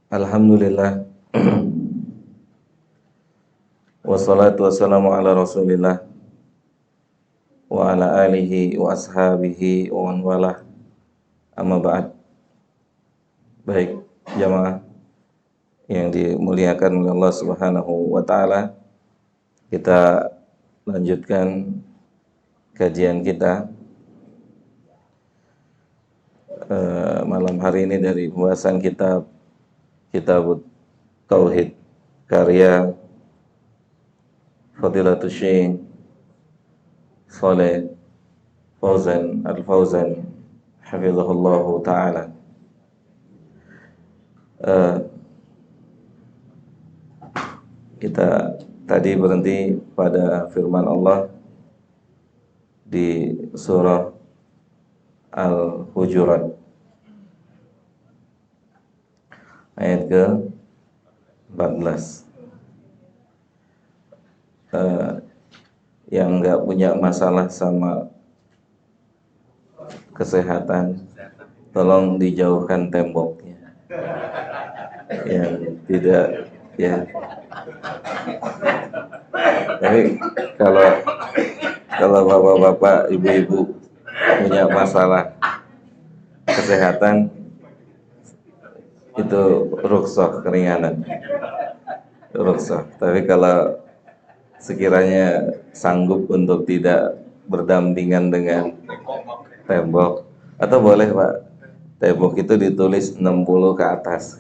Alhamdulillah. Wassalatu wassalamu ala rasulillah wa ala alihi wa ashabihi wa man walah. Amma ba'd. Baik jamaah yang dimuliakan oleh Allah Subhanahu wa taala, kita lanjutkan kajian kita malam hari ini dari pembahasan Kitab Tauhid karya Fadilatul Syekh Shalih Fauzan Al-Fauzan hafizahullahu taala. Kita tadi berhenti pada firman Allah di surah Al-Hujurat ayat ke-14. Yang nggak punya masalah sama kesehatan, tolong dijauhkan temboknya. Yang tidak, ya. Tapi kalau bapak-bapak, ibu-ibu punya masalah kesehatan, itu rukhsah, keringanan, rukhsah. Tapi kalau sekiranya sanggup untuk tidak berdampingan dengan tembok, atau boleh Pak, tembok itu ditulis 60 ke atas.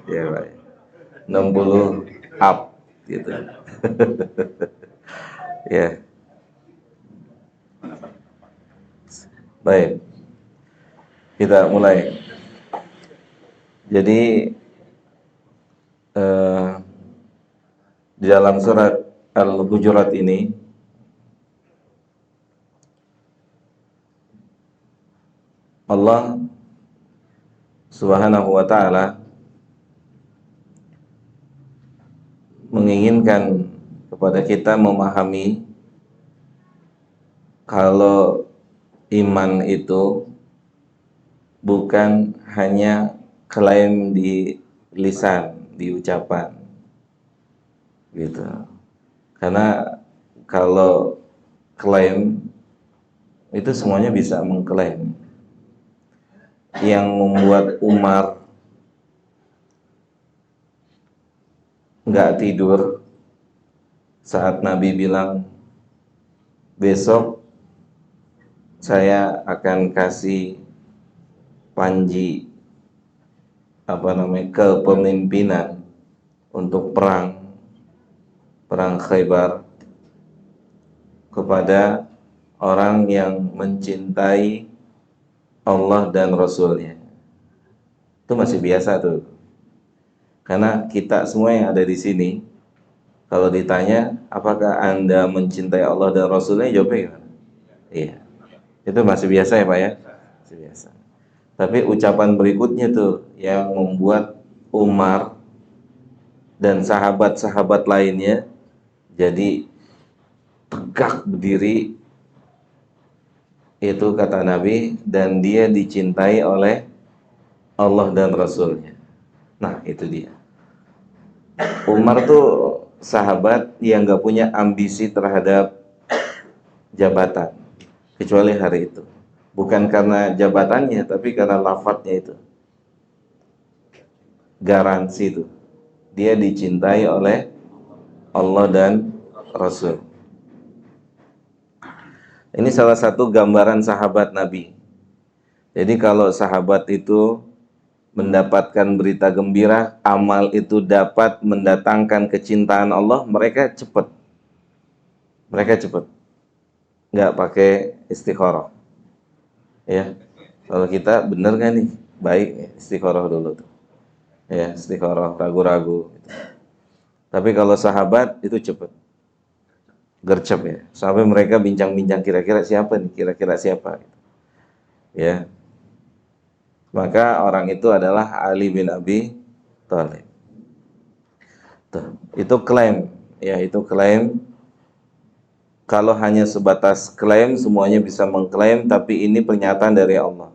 Ya Pak, 60 up gitu. Ya. Baik, kita mulai. Jadi di dalam surat Al-Hujurat ini Allah Subhanahu wa ta'ala menginginkan kepada kita memahami kalau iman itu bukan hanya klaim di lisan, di ucapan gitu. Karena kalau klaim itu semuanya bisa mengklaim. Yang membuat Umar nggak tidur saat Nabi bilang, besok saya akan kasih panji kepemimpinan untuk perang Khaybar kepada orang yang mencintai Allah dan Rasulnya. Itu masih biasa tuh. Karena kita semua yang ada di sini, kalau ditanya apakah Anda mencintai Allah dan Rasulnya, jawabnya gimana? Iya. Itu masih biasa ya Pak ya? Masih biasa. Tapi ucapan berikutnya tuh yang membuat Umar dan sahabat-sahabat lainnya jadi tegak berdiri, itu kata Nabi, dan dia dicintai oleh Allah dan Rasulnya. Nah itu dia. Umar tuh sahabat yang gak punya ambisi terhadap jabatan, kecuali hari itu. Bukan karena jabatannya, tapi karena lafadznya itu. Garansi itu. Dia dicintai oleh Allah dan Rasul. Ini salah satu gambaran sahabat Nabi. Jadi kalau sahabat itu mendapatkan berita gembira, amal itu dapat mendatangkan kecintaan Allah, mereka cepat. Nggak pakai istikharah. Ya. Kalau kita bener kan nih? Baik, istikharah dulu tuh. Ya, istikharah, ragu-ragu gitu. Tapi kalau sahabat itu cepat. Gercep ya. Sampai mereka bincang-bincang kira-kira siapa nih? Kira-kira siapa? Ya. Maka orang itu adalah Ali bin Abi Thalib. Tuh, itu klaim, ya itu klaim. Kalau hanya sebatas klaim, semuanya bisa mengklaim, tapi ini pernyataan dari Allah.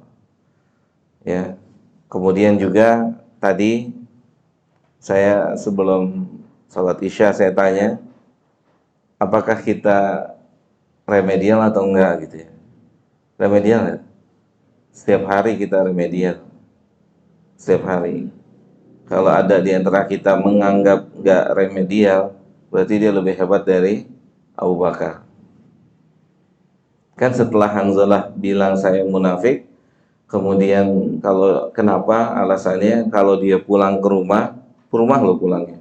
Ya, Kemudian juga tadi saya sebelum sholat isya saya tanya, apakah kita remedial atau enggak gitu ya. Remedial ya? Setiap hari kita remedial. Setiap hari. Kalau ada di antara kita menganggap enggak remedial, berarti dia lebih hebat dari Abu Bakar. Kan setelah Hanzalah bilang saya munafik, kemudian kalau kenapa alasannya kalau dia pulang ke rumah lo pulangnya.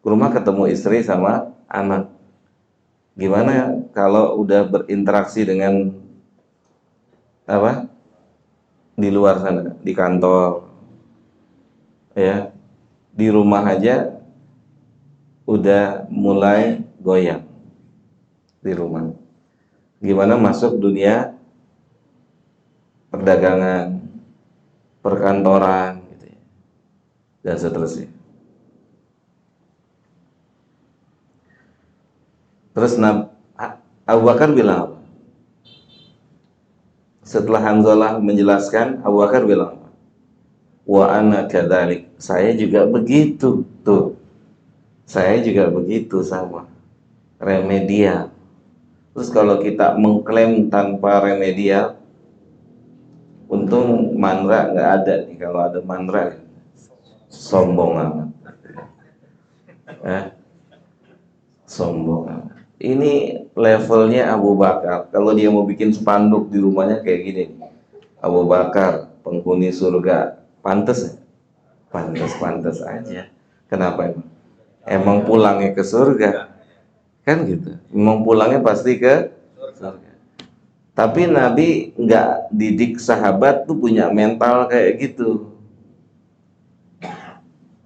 Ke rumah ketemu istri sama anak. Gimana kalau udah berinteraksi dengan apa? Di luar sana, di kantor, ya, di rumah aja udah mulai goyang di rumah. Gimana masuk dunia perdagangan, perkantoran, gitu ya, dan seterusnya. Terus Abu Bakar bilang apa? Setelah Hanzalah menjelaskan, Abu Bakar bilang apa? Wa ana kadzalik. Saya juga begitu. Tuh. Saya juga begitu sama. Remedial. Terus kalau kita mengklaim tanpa remedial, untung mantra nggak ada nih. Kalau ada mantra, sombong amat. Sombong amat. Ini levelnya Abu Bakar. Kalau dia mau bikin spanduk di rumahnya kayak gini, Abu Bakar, penghuni surga. Pantes ya? Pantes aja. Kenapa emang? Emang pulangnya ke surga. Kan gitu. Emang pulangnya pasti ke surga. Tapi Nabi nggak didik sahabat tuh punya mental kayak gitu.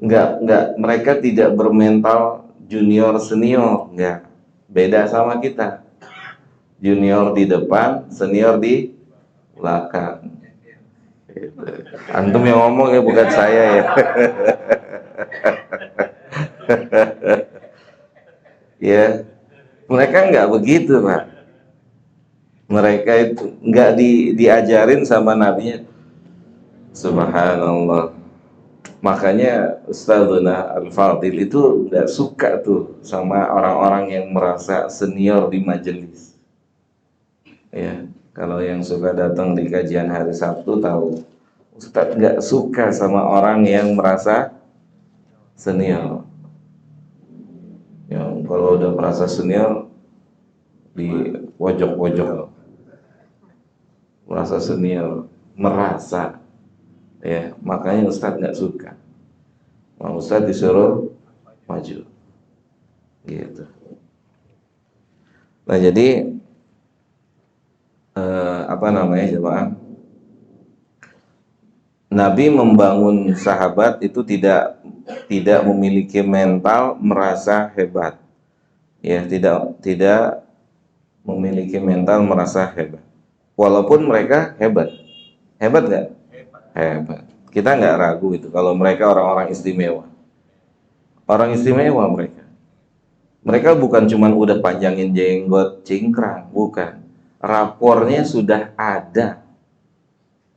Nggak, mereka tidak bermental junior senior, nggak. Beda sama kita. Junior di depan, senior di belakang. Antum yang ngomong ya, bukan saya ya. Ya, mereka nggak begitu, Pak. Mereka itu nggak diajarin sama nabinya. Subhanallah. Makanya Ustadzuna Al-Fadil itu nggak suka tuh sama orang-orang yang merasa senior di majelis. Ya, kalau yang suka datang di kajian hari Sabtu tahu, Ustadz nggak suka sama orang yang merasa senior. Yang kalau udah merasa senior di pojok-pojok, merasa senior, merasa, ya makanya Ustadz nggak suka. Nah, Ustadz disuruh maju, gitu. Nah jadi apa namanya jemaah? Nabi membangun sahabat itu tidak memiliki mental merasa hebat, ya tidak memiliki mental merasa hebat. Walaupun mereka hebat nggak? Hebat. Kita nggak ragu itu kalau mereka orang-orang istimewa. Orang istimewa mereka. Mereka bukan cuma udah panjangin jenggot, cingkrang, bukan. Rapornya sudah ada.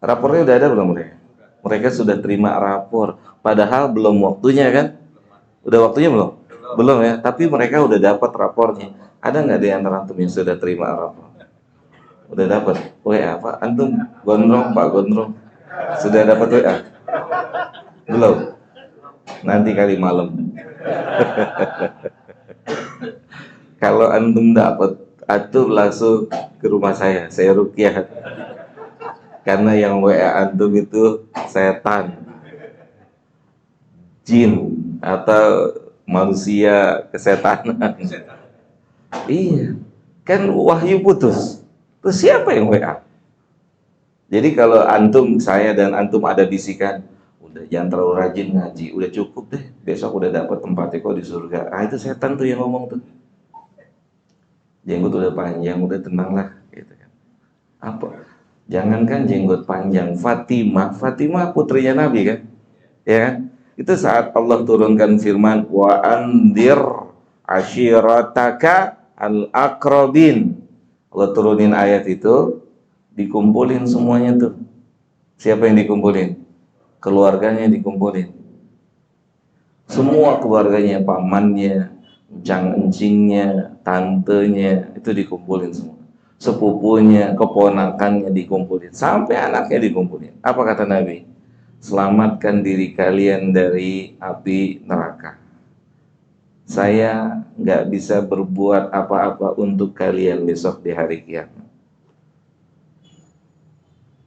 Rapornya udah ada belum mereka? Mereka sudah terima rapor. Padahal belum waktunya kan? Udah waktunya belum? Belum ya. Tapi mereka udah dapat rapornya. Ada nggak di antara antum yang sudah terima rapor? Udah dapat. WA Pak antum gondrong Pak gondrong. Sudah dapat WA? Belum. Nanti kali malam. Kalau antum dapat, antum langsung ke rumah saya ruqyah. Karena yang WA antum itu setan, jin, atau manusia kesetanan. Iya, kan wahyu putus. Terus siapa yang WA? Jadi kalau antum, saya dan antum ada bisikan, udah jangan terlalu rajin ngaji, udah cukup deh, besok udah dapat tempatnya kok di surga. Ah itu setan tuh yang ngomong tuh. Jenggot udah panjang, udah tenang lah, gitu kan. Apa? Jangankan jenggot panjang, Fatimah putrinya Nabi kan, ya kan? Itu saat Allah turunkan firman wa andir ashirataka al-aqrabin. Allah turunin ayat itu, dikumpulin semuanya tuh. Siapa yang dikumpulin? keluarganya dikumpulin. Semua keluarganya, pamannya, encingnya, tantenya, itu dikumpulin semua. Sepupunya, keponakannya dikumpulin. Sampai anaknya dikumpulin. Apa kata Nabi? Selamatkan diri kalian dari api neraka. Saya nggak bisa berbuat apa-apa untuk kalian besok di hari kiamat.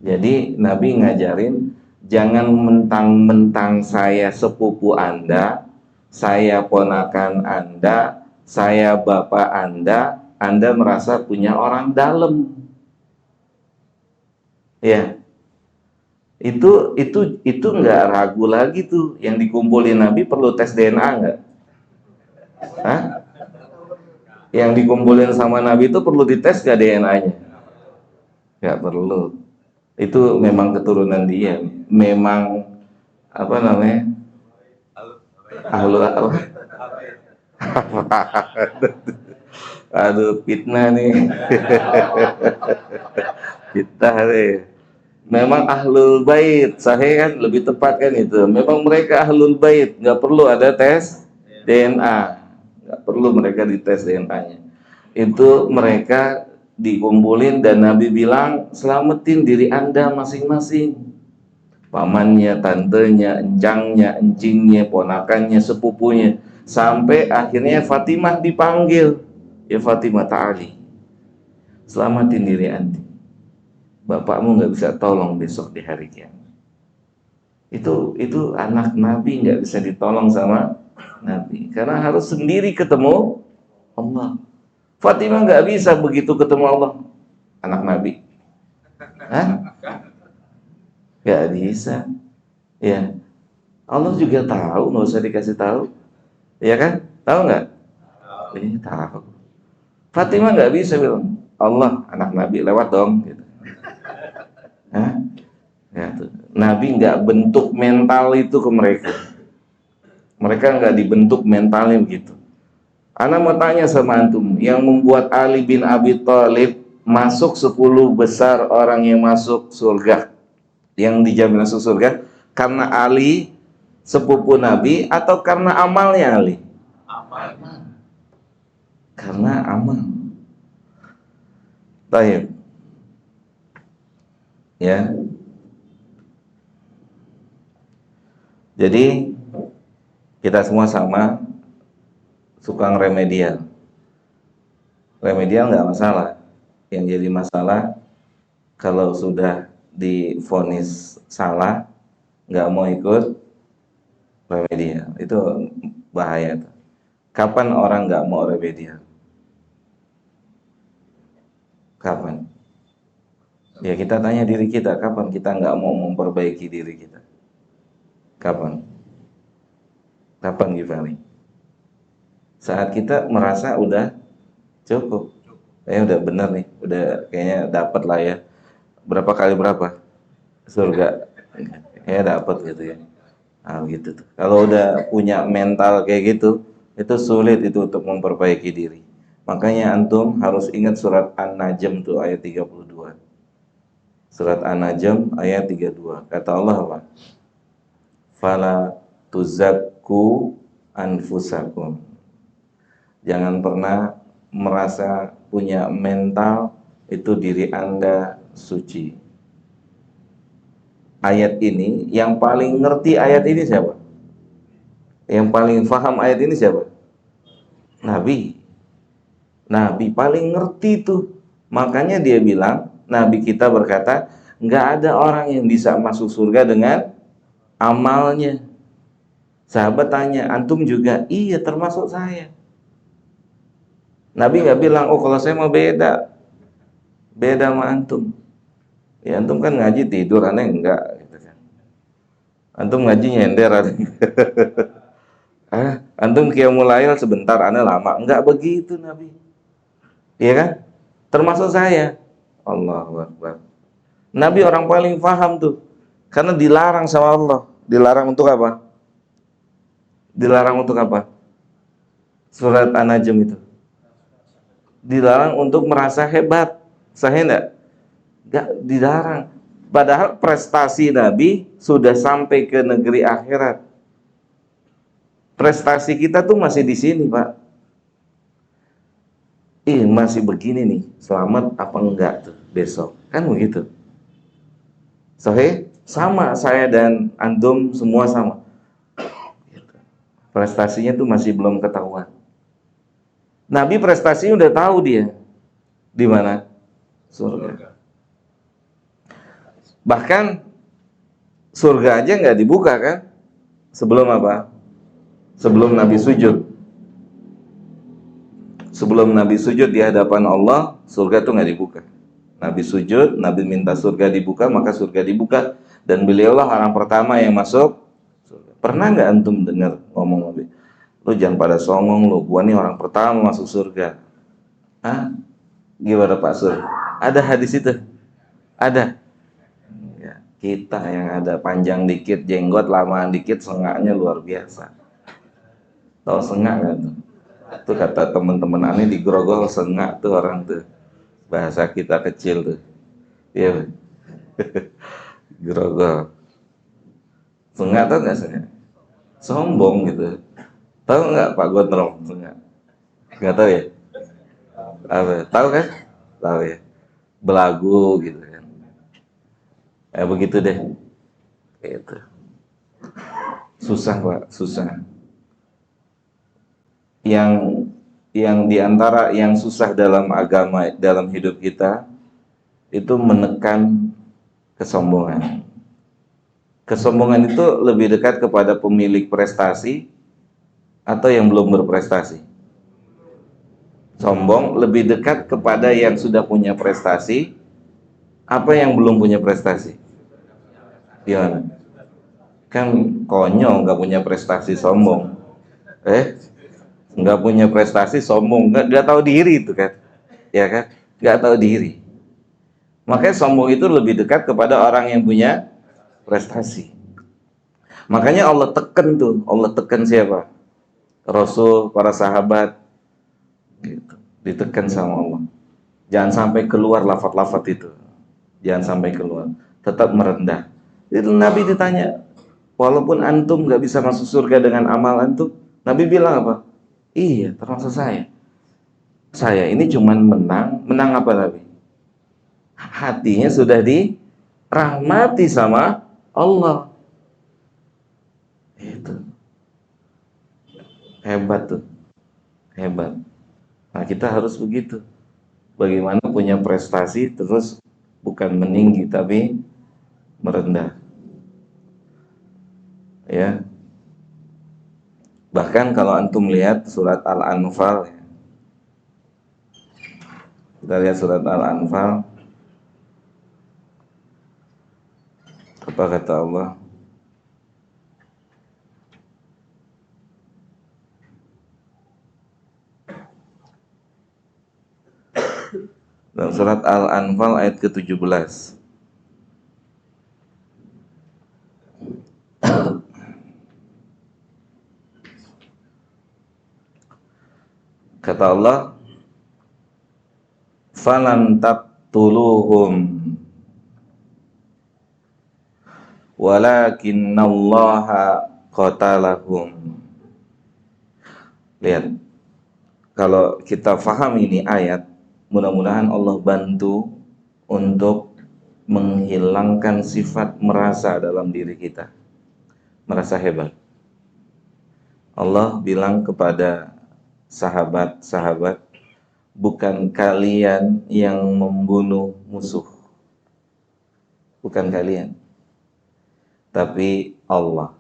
Jadi Nabi ngajarin, jangan mentang-mentang saya sepupu Anda, saya ponakan Anda, saya bapak Anda merasa punya orang dalam. Ya, itu nggak ragu lagi tuh. Yang dikumpulin Nabi perlu tes DNA nggak? Hah? Yang dikumpulin sama Nabi itu perlu dites nggak DNA-nya? Nggak perlu. Itu memang keturunan dia. Memang apa namanya? Ahlul apa? Aduh, fitnah nih. Fitnah nih. Memang ahlul bait, sahih kan, lebih tepat kan itu. Memang mereka ahlul bait, nggak perlu ada tes DNA, nggak perlu mereka dites DNA-nya. Itu mereka dikumpulin dan Nabi bilang, selamatin diri Anda masing-masing. Pamannya, tantenya, encingnya, ponakannya, sepupunya. Sampai akhirnya Fatimah dipanggil. Ya Fatimah ta'ali, selamatin diri Anda. Bapakmu nggak bisa tolong besok di hari kiamat. Itu anak Nabi nggak bisa ditolong sama Nabi karena harus sendiri ketemu Allah. Fatimah nggak bisa begitu ketemu Allah, anak Nabi. Hah? Nggak bisa. Ya, Allah juga tahu, nggak usah dikasih tahu. Ya kan? Tahu nggak? Ini tahu. Fatimah nggak bisa bilang, Allah anak Nabi lewat dong. Gitu. Hah? Ya, tuh. Nabi nggak bentuk mental itu ke mereka. Mereka nggak dibentuk mentalnya begitu. Ana mau tanya sama antum, yang membuat Ali bin Abi Thalib masuk 10 besar orang yang masuk surga, yang dijamin masuk surga, karena Ali sepupu Nabi atau karena amalnya Ali? Amal. Karena amal. Baik. Ya. Jadi kita semua sama suka remedial. Remedial nggak masalah. Yang jadi masalah kalau sudah divonis salah, nggak mau ikut remedial. Itu bahaya. Kapan orang nggak mau remedial? Kapan? Ya kita tanya diri kita, kapan kita nggak mau memperbaiki diri kita? Kapan? Kapan Gifari? Saat kita merasa udah cukup, udah bener nih, udah kayaknya dapat lah ya. Berapa kali berapa? Surga, ya dapat gitu ya. Nah, gitu tuh. Kalau udah punya mental kayak gitu, itu sulit itu untuk memperbaiki diri. Makanya antum harus ingat surat An-Najm tuh ayat 32. Surat An-Najm ayat 32. Kata Allah apa? Fala tuzakku anfusakum. Jangan pernah merasa punya mental itu diri Anda suci. Ayat ini yang paling ngerti ayat ini siapa? Yang paling paham ayat ini siapa? Nabi. Nabi paling ngerti tuh. Makanya dia bilang, Nabi kita berkata, nggak ada orang yang bisa masuk surga dengan amalnya. Sahabat tanya, antum juga? Iya, termasuk saya. Nabi nggak bilang, oh kalau saya mau beda sama antum. Ya antum kan ngaji tidur, aneh enggak. Gitu kan. Antum ngaji nyender, aneh. Antum qiyamul lail sebentar, aneh lama. Enggak begitu Nabi. Iya kan? Termasuk saya. Allahu Akbar. Nabi orang paling paham tuh. Karena dilarang sama Allah. Dilarang untuk apa? Dilarang untuk apa? Surat An-Najm itu. Dilarang untuk merasa hebat. Sahih enggak? Enggak, dilarang. Padahal prestasi Nabi sudah sampai ke negeri akhirat. Prestasi kita tuh masih di sini, Pak. Masih begini nih, selamat apa enggak tuh besok? Kan begitu. Sahih? Sama, saya dan antum semua sama. Prestasinya tuh masih belum ketahuan. Nabi prestasinya udah tahu dia. Di mana? Surga. Bahkan surga aja nggak dibuka kan? Sebelum apa? Sebelum Nabi sujud. Sebelum Nabi sujud di hadapan Allah, surga tuh nggak dibuka. Nabi sujud, Nabi minta surga dibuka, maka surga dibuka. Dan beliaulah orang pertama yang masuk surga. Pernah nggak antum dengar ngomong Nabi? Lu jangan pada songong lu, gua nih orang pertama masuk surga. Hah? Gimana Pak Sur? Ada hadis itu? Ada. Ya, kita yang ada panjang dikit, jenggot lamaan dikit, sengaknya luar biasa. Tahu sengak nggak tuh? Itu kata teman-teman aneh di Grogol, sengak tuh orang tuh. Bahasa kita kecil tuh. Iya. Grogol. Sengak tuh nggak sengak? Sombong gitu. Tahu nggak Pak Gondrong sengak? Nggak tahu ya? Apa? Tahu kan? Tahu ya. Belagu gitu kan. Begitu deh. Gitu. Susah Pak, susah. Yang diantara yang susah dalam agama, dalam hidup kita, itu menekan kesombongan. Kesombongan itu lebih dekat kepada pemilik prestasi atau yang belum berprestasi. Sombong lebih dekat kepada yang sudah punya prestasi apa yang belum punya prestasi. Gimana? Kan konyol nggak punya prestasi sombong. Nggak punya prestasi sombong, nggak tahu diri itu kan, ya kan, nggak tahu diri. Makanya sombong itu lebih dekat kepada orang yang punya prestasi. Makanya Allah tekan tuh, Allah tekan siapa? Rasul, para sahabat, gitu. Ditekan sama Allah. Jangan sampai keluar lafaz-lafaz itu, jangan sampai keluar, tetap merendah. Itu Nabi ditanya, walaupun antum nggak bisa masuk surga dengan amal antum, Nabi bilang apa? Iya, termasuk saya. Saya ini cuman menang apa Nabi? Hatinya sudah dirahmati sama Allah. Itu hebat tuh, hebat. Nah kita harus begitu. Bagaimana punya prestasi terus bukan meninggi tapi merendah. Ya. Bahkan kalau antum lihat surat Al-Anfal, kita lihat surat Al-Anfal, apa kata Allah? Dalam surat Al-Anfal ayat ke-17. Kata Allah, "Falan taqtuluhum walakinnallaha qatalahum." Lihat, kalau kita faham ini ayat, mudah-mudahan Allah bantu untuk menghilangkan sifat merasa dalam diri kita, merasa hebat. Allah bilang kepada sahabat-sahabat, bukan kalian yang membunuh musuh, bukan kalian, tapi Allah.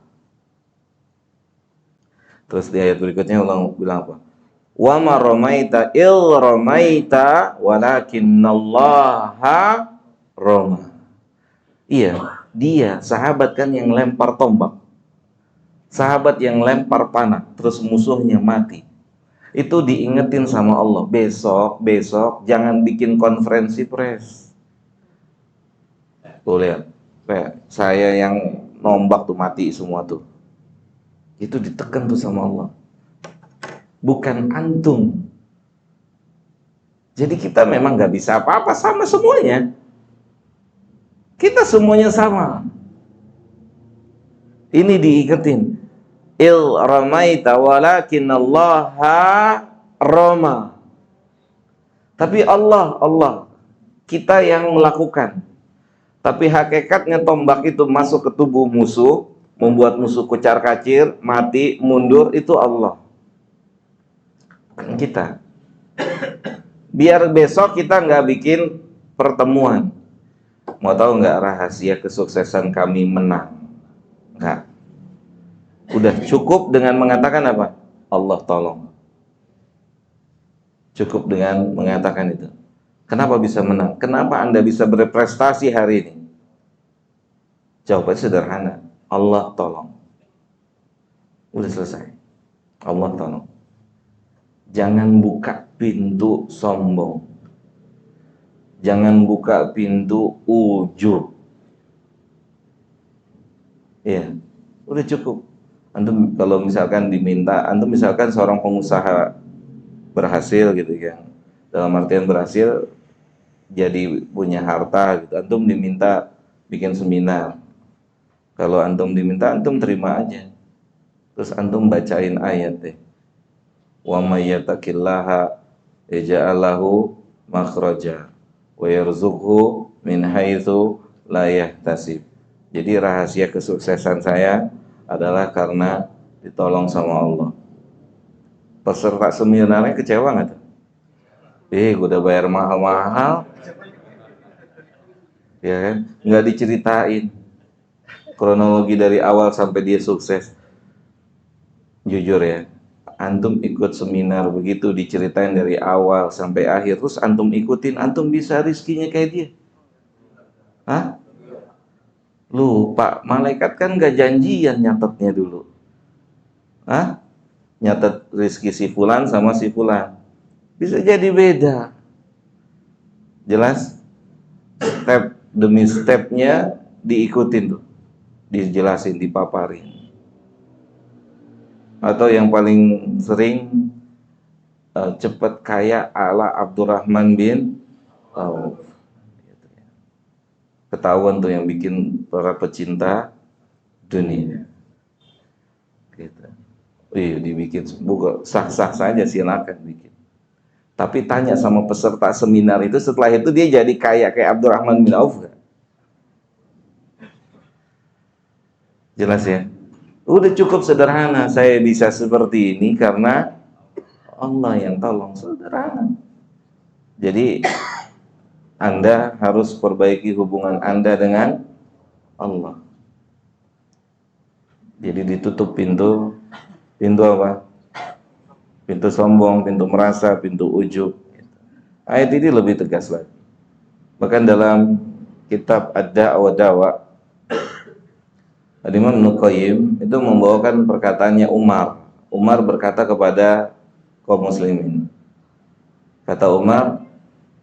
Terus di ayat berikutnya Allah bilang apa? Wa ma ramaita il ramaita walakinallaha rama. Iya, dia sahabat kan yang lempar tombak. Sahabat yang lempar panah, terus musuhnya mati. Itu diingetin sama Allah, besok jangan bikin konferensi pers. Tuh lihat, saya yang nombak tuh mati semua tuh. Itu ditekan tuh sama Allah. Bukan antum. Jadi kita memang nggak bisa apa-apa sama semuanya. Kita semuanya sama. Ini diingetin. Il ramaita walakinallaha rama. Tapi Allah kita yang melakukan. Tapi hakikatnya tombak itu masuk ke tubuh musuh, membuat musuh kucar-kacir, mati, mundur, itu Allah. Bukan kita. Biar besok kita nggak bikin pertemuan. Mau tahu nggak rahasia kesuksesan kami menang? Nggak. Udah cukup dengan mengatakan apa? Allah tolong. Cukup dengan mengatakan itu. Kenapa bisa menang? Kenapa Anda bisa berprestasi hari ini? Jawabannya sederhana. Allah tolong. Udah selesai. Allah tolong. Jangan buka pintu sombong. Jangan buka pintu ujub. Ya, udah cukup. Antum kalau misalkan diminta, antum misalkan seorang pengusaha berhasil gitu kan. Dalam artian berhasil jadi punya harta gitu. Antum diminta bikin seminar. Kalau antum diminta, antum terima aja. Terus antum bacain ayat deh. Wa may yattaqillaha yaj'al lahu makhraja wa yarzuqhu min haitsu la yahtasib. Jadi rahasia kesuksesan saya adalah karena ditolong sama Allah. Peserta seminarnya kecewa nggak tuh? Gue udah bayar mahal-mahal, ya kan? Nggak diceritain kronologi dari awal sampai dia sukses. Jujur ya, antum ikut seminar begitu diceritain dari awal sampai akhir, terus antum ikutin, antum bisa rizkinya kayak dia. Hah? Lupa, malaikat kan gak janjian nyatetnya dulu. Hah? Nyatet rizki si fulan sama si fulan. Bisa jadi beda. Jelas? Step demi stepnya diikutin tuh. Dijelasin, dipaparin. Atau yang paling sering cepat kaya ala Abdurrahman bin Auf. Ketahuan tuh yang bikin para pecinta dunia. Gitu. Dibikin bukan sah-sah saja, silakan bikin. Tapi tanya sama peserta seminar itu, setelah itu dia jadi kaya kayak Abdurrahman bin Auf gak? Jelas ya? Udah cukup sederhana, saya bisa seperti ini karena Allah yang tolong. Sederhana. Jadi Anda harus perbaiki hubungan Anda dengan Allah. Jadi ditutup pintu apa? Pintu sombong, pintu merasa, pintu ujub. Ayat ini lebih tegas lagi. Bahkan dalam kitab Ad-Da'wa Dawa, Imam Ibnu Qayyim itu membawakan perkataannya Umar. Umar berkata kepada kaum muslimin. Kata Umar,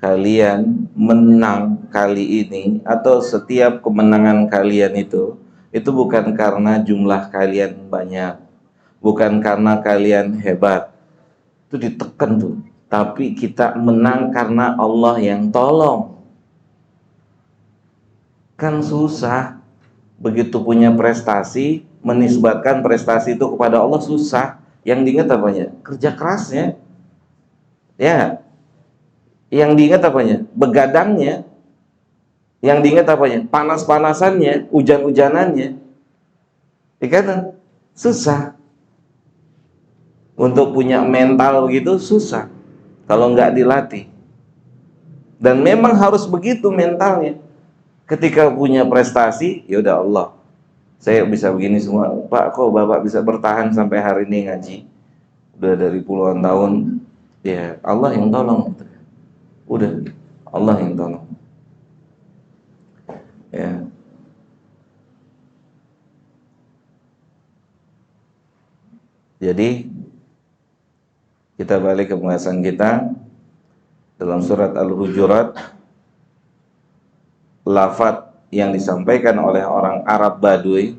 kalian menang kali ini atau setiap kemenangan kalian itu bukan karena jumlah kalian banyak, bukan karena kalian hebat. Itu ditekan tuh. Tapi kita menang karena Allah yang tolong. Kan susah. Begitu punya prestasi, menisbatkan prestasi itu kepada Allah susah. Yang diingat apanya? Kerja kerasnya. Ya. Yang diingat apanya? Begadangnya. Yang diingat apanya? Panas-panasannya, hujan-hujanannya. Kan susah. Untuk punya mental begitu susah kalau nggak dilatih. Dan memang harus begitu mentalnya. Ketika punya prestasi, ya udah Allah, saya bisa begini semua. Pak, kok Bapak bisa bertahan sampai hari ini ngaji? Udah dari puluhan tahun. Ya Allah yang tolong. Udah Allah yang tolong. Ya. Jadi kita balik ke pembahasan kita dalam surat Al-Hujurat. Lafaz yang disampaikan oleh orang Arab Baduy,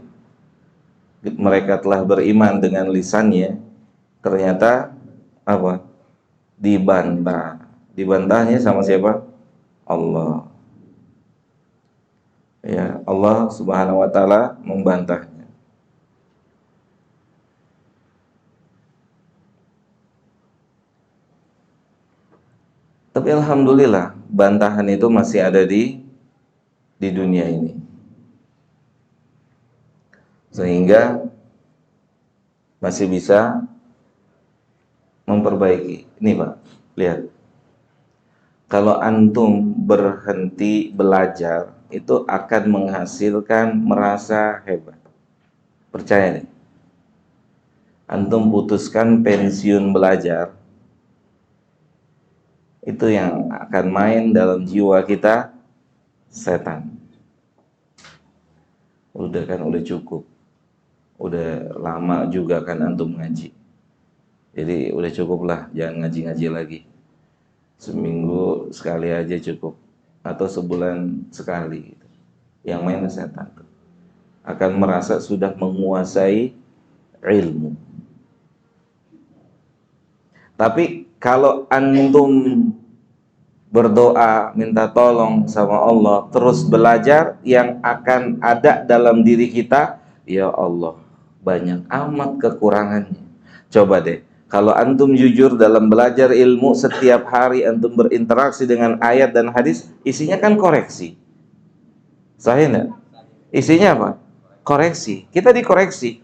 mereka telah beriman dengan lisannya, ternyata apa? Dibantah. Dibantahnya sama siapa? Allah. Ya, Allah Subhanahu wa taala membantahnya. Tapi alhamdulillah bantahan itu masih ada di dunia ini. Sehingga masih bisa memperbaiki. Ini Pak, lihat. Kalau antum berhenti belajar, itu akan menghasilkan merasa hebat. Percaya nih. Antum putuskan pensiun belajar, itu yang akan main dalam jiwa kita setan. Udah kan, udah cukup. Udah lama juga kan antum ngaji. Jadi udah cukup lah, jangan ngaji-ngaji lagi. Seminggu sekali aja cukup, atau sebulan sekali gitu. Yang main setan tuh akan merasa sudah menguasai ilmu. Tapi kalau antum berdoa minta tolong sama Allah, terus belajar, yang akan ada dalam diri kita, ya Allah, banyak amat kekurangannya. Coba deh, kalau antum jujur dalam belajar ilmu, setiap hari antum berinteraksi dengan ayat dan hadis, isinya kan koreksi. Sahih enggak? Isinya apa? Koreksi. Kita dikoreksi.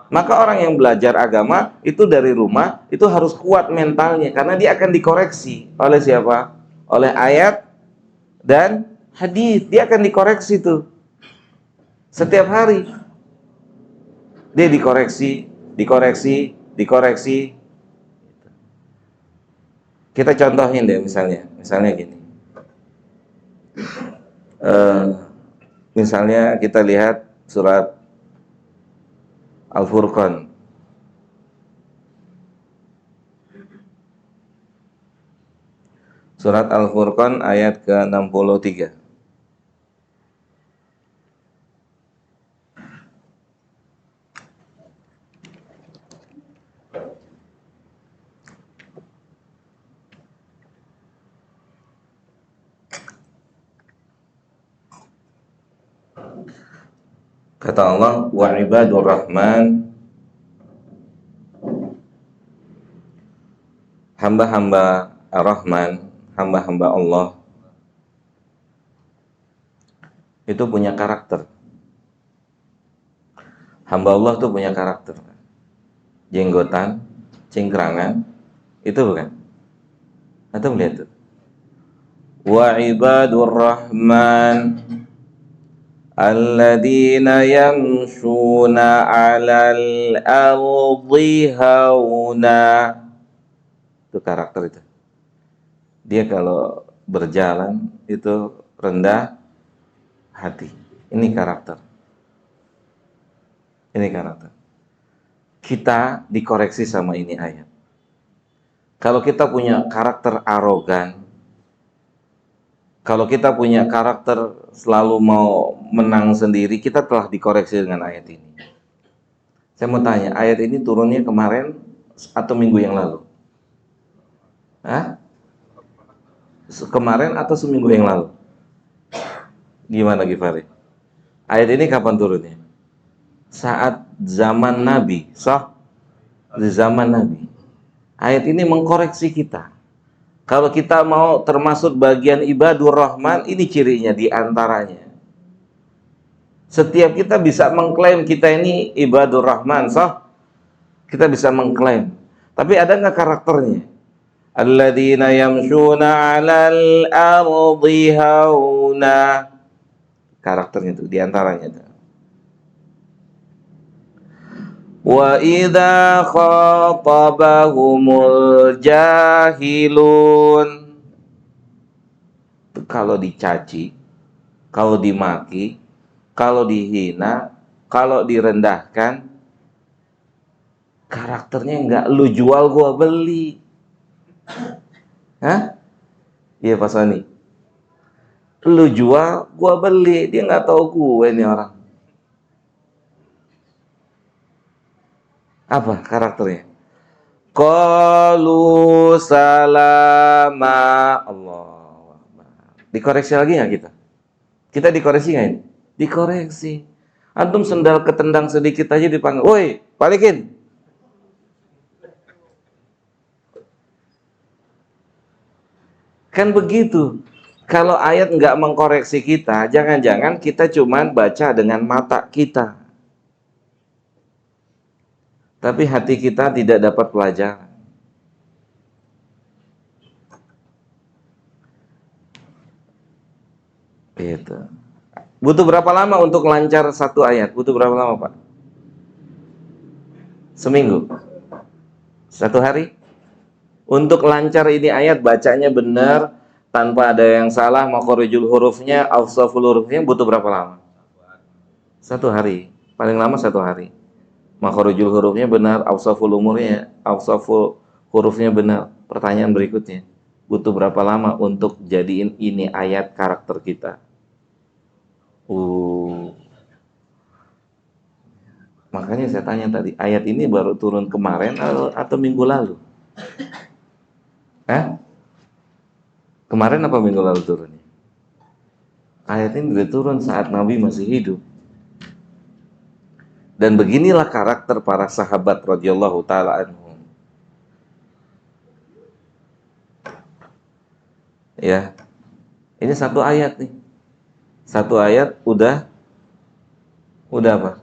Maka orang yang belajar agama itu dari rumah itu harus kuat mentalnya, karena dia akan dikoreksi oleh siapa? Oleh ayat dan hadis. Dia akan dikoreksi tuh setiap hari. Dia dikoreksi, dikoreksi, dikoreksi. Kita contohin deh, misalnya gini. Misalnya kita lihat surat Al-Furqan. Surat Al-Furqan ayat ke-63. Kata Allah, wa ibadur rahman, hamba-hamba Ar-Rahman, hamba-hamba Allah itu punya karakter. Hamba Allah itu punya karakter. Jenggotan, cingkrangan, itu bukan? Atau melihat tuh? Wa ibadur rahman alladzina yamshuna 'alal ardi hauna. Itu karakter itu. Dia kalau berjalan itu rendah hati. Ini karakter. Ini karakter. Kita dikoreksi sama ini ayat. Kalau kita punya karakter arogan, kalau kita punya karakter selalu mau menang sendiri, kita telah dikoreksi dengan ayat ini. Saya mau tanya, ayat ini turunnya kemarin atau minggu yang lalu? Hah? Kemarin atau seminggu yang lalu? Gimana Gifari? Ayat ini kapan turunnya? Saat zaman Nabi, di zaman Nabi. Ayat ini mengkoreksi kita. Kalau kita mau termasuk bagian ibadur rahman, ini cirinya diantaranya. Setiap kita bisa mengklaim kita ini ibadur rahman, kita bisa mengklaim. Tapi ada nggak karakternya? Alladzina yamshuna 'alal ardi hauna. Karakternya itu diantaranya itu. Wa idza khatabahumul jahilun. Kalau dicaci, kalau dimaki, kalau dihina, kalau direndahkan, karakternya enggak lu jual gua beli. Hah? Iya Pak Sani. Lu jual gua beli, dia nggak tahu gue ini orang. Apa karakternya? Qalu salama. Allah. Dikoreksi lagi nggak kita? Kita dikoreksi nggak ini? dikoreksi. Antum sendal ketendang sedikit aja dipanggil, woi, balikin. Kan begitu. Kalau ayat nggak mengkoreksi kita, jangan-jangan kita cuma baca dengan mata kita. Tapi hati kita tidak dapat pelajaran. Gitu. Butuh berapa lama untuk lancar satu ayat? Butuh berapa lama, Pak? Seminggu? Satu hari? Untuk lancar ini ayat, bacanya benar, tanpa ada yang salah, makhorijul hurufnya, awsaful hurufnya, butuh berapa lama? Satu hari. Paling lama satu hari. Makhorijul hurufnya benar, awsaful hurufnya benar. Pertanyaan berikutnya, butuh berapa lama untuk jadiin ini ayat karakter kita? Makanya saya tanya tadi, ayat ini baru turun kemarin atau minggu lalu? Kemarin apa minggu lalu turunnya? Ayat ini udah turun saat Nabi masih hidup. Dan beginilah karakter para sahabat radhiyallahu taala anhum. Ya. Ini satu ayat nih. Satu ayat udah apa?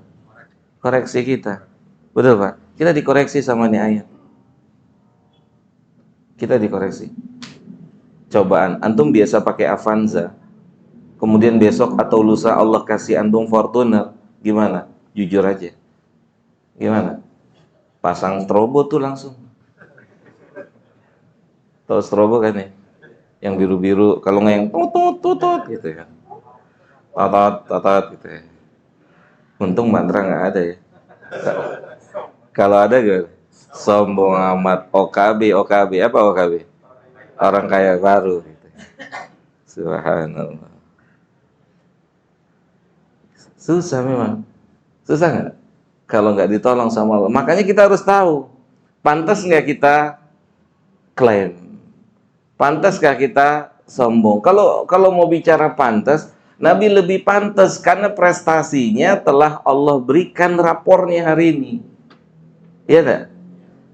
Koreksi kita. Betul, Pak? Kita dikoreksi sama ini ayat. Kita dikoreksi. Cobaan, antum biasa pakai Avanza, kemudian besok atau lusa Allah kasih antum Fortuner, gimana? Jujur aja. Gimana? Pasang strobo tuh langsung. Tahu strobo kan ya? Yang biru-biru, kalau nggak yang tutut gitu ya. Totot gitu ya. Untung mantra nggak ada ya. Kalau ada gak? Sombong amat. OKB apa OKB? Orang kaya baru gitu. Subhanallah. Susah memang. Susah nggak? Kalau nggak ditolong sama Allah. Makanya kita harus tahu, pantas nggak kita klaim? Pantaskah kita sombong? Kalau mau bicara pantas, Nabi lebih pantas karena prestasinya telah Allah berikan rapornya hari ini. Iya tak?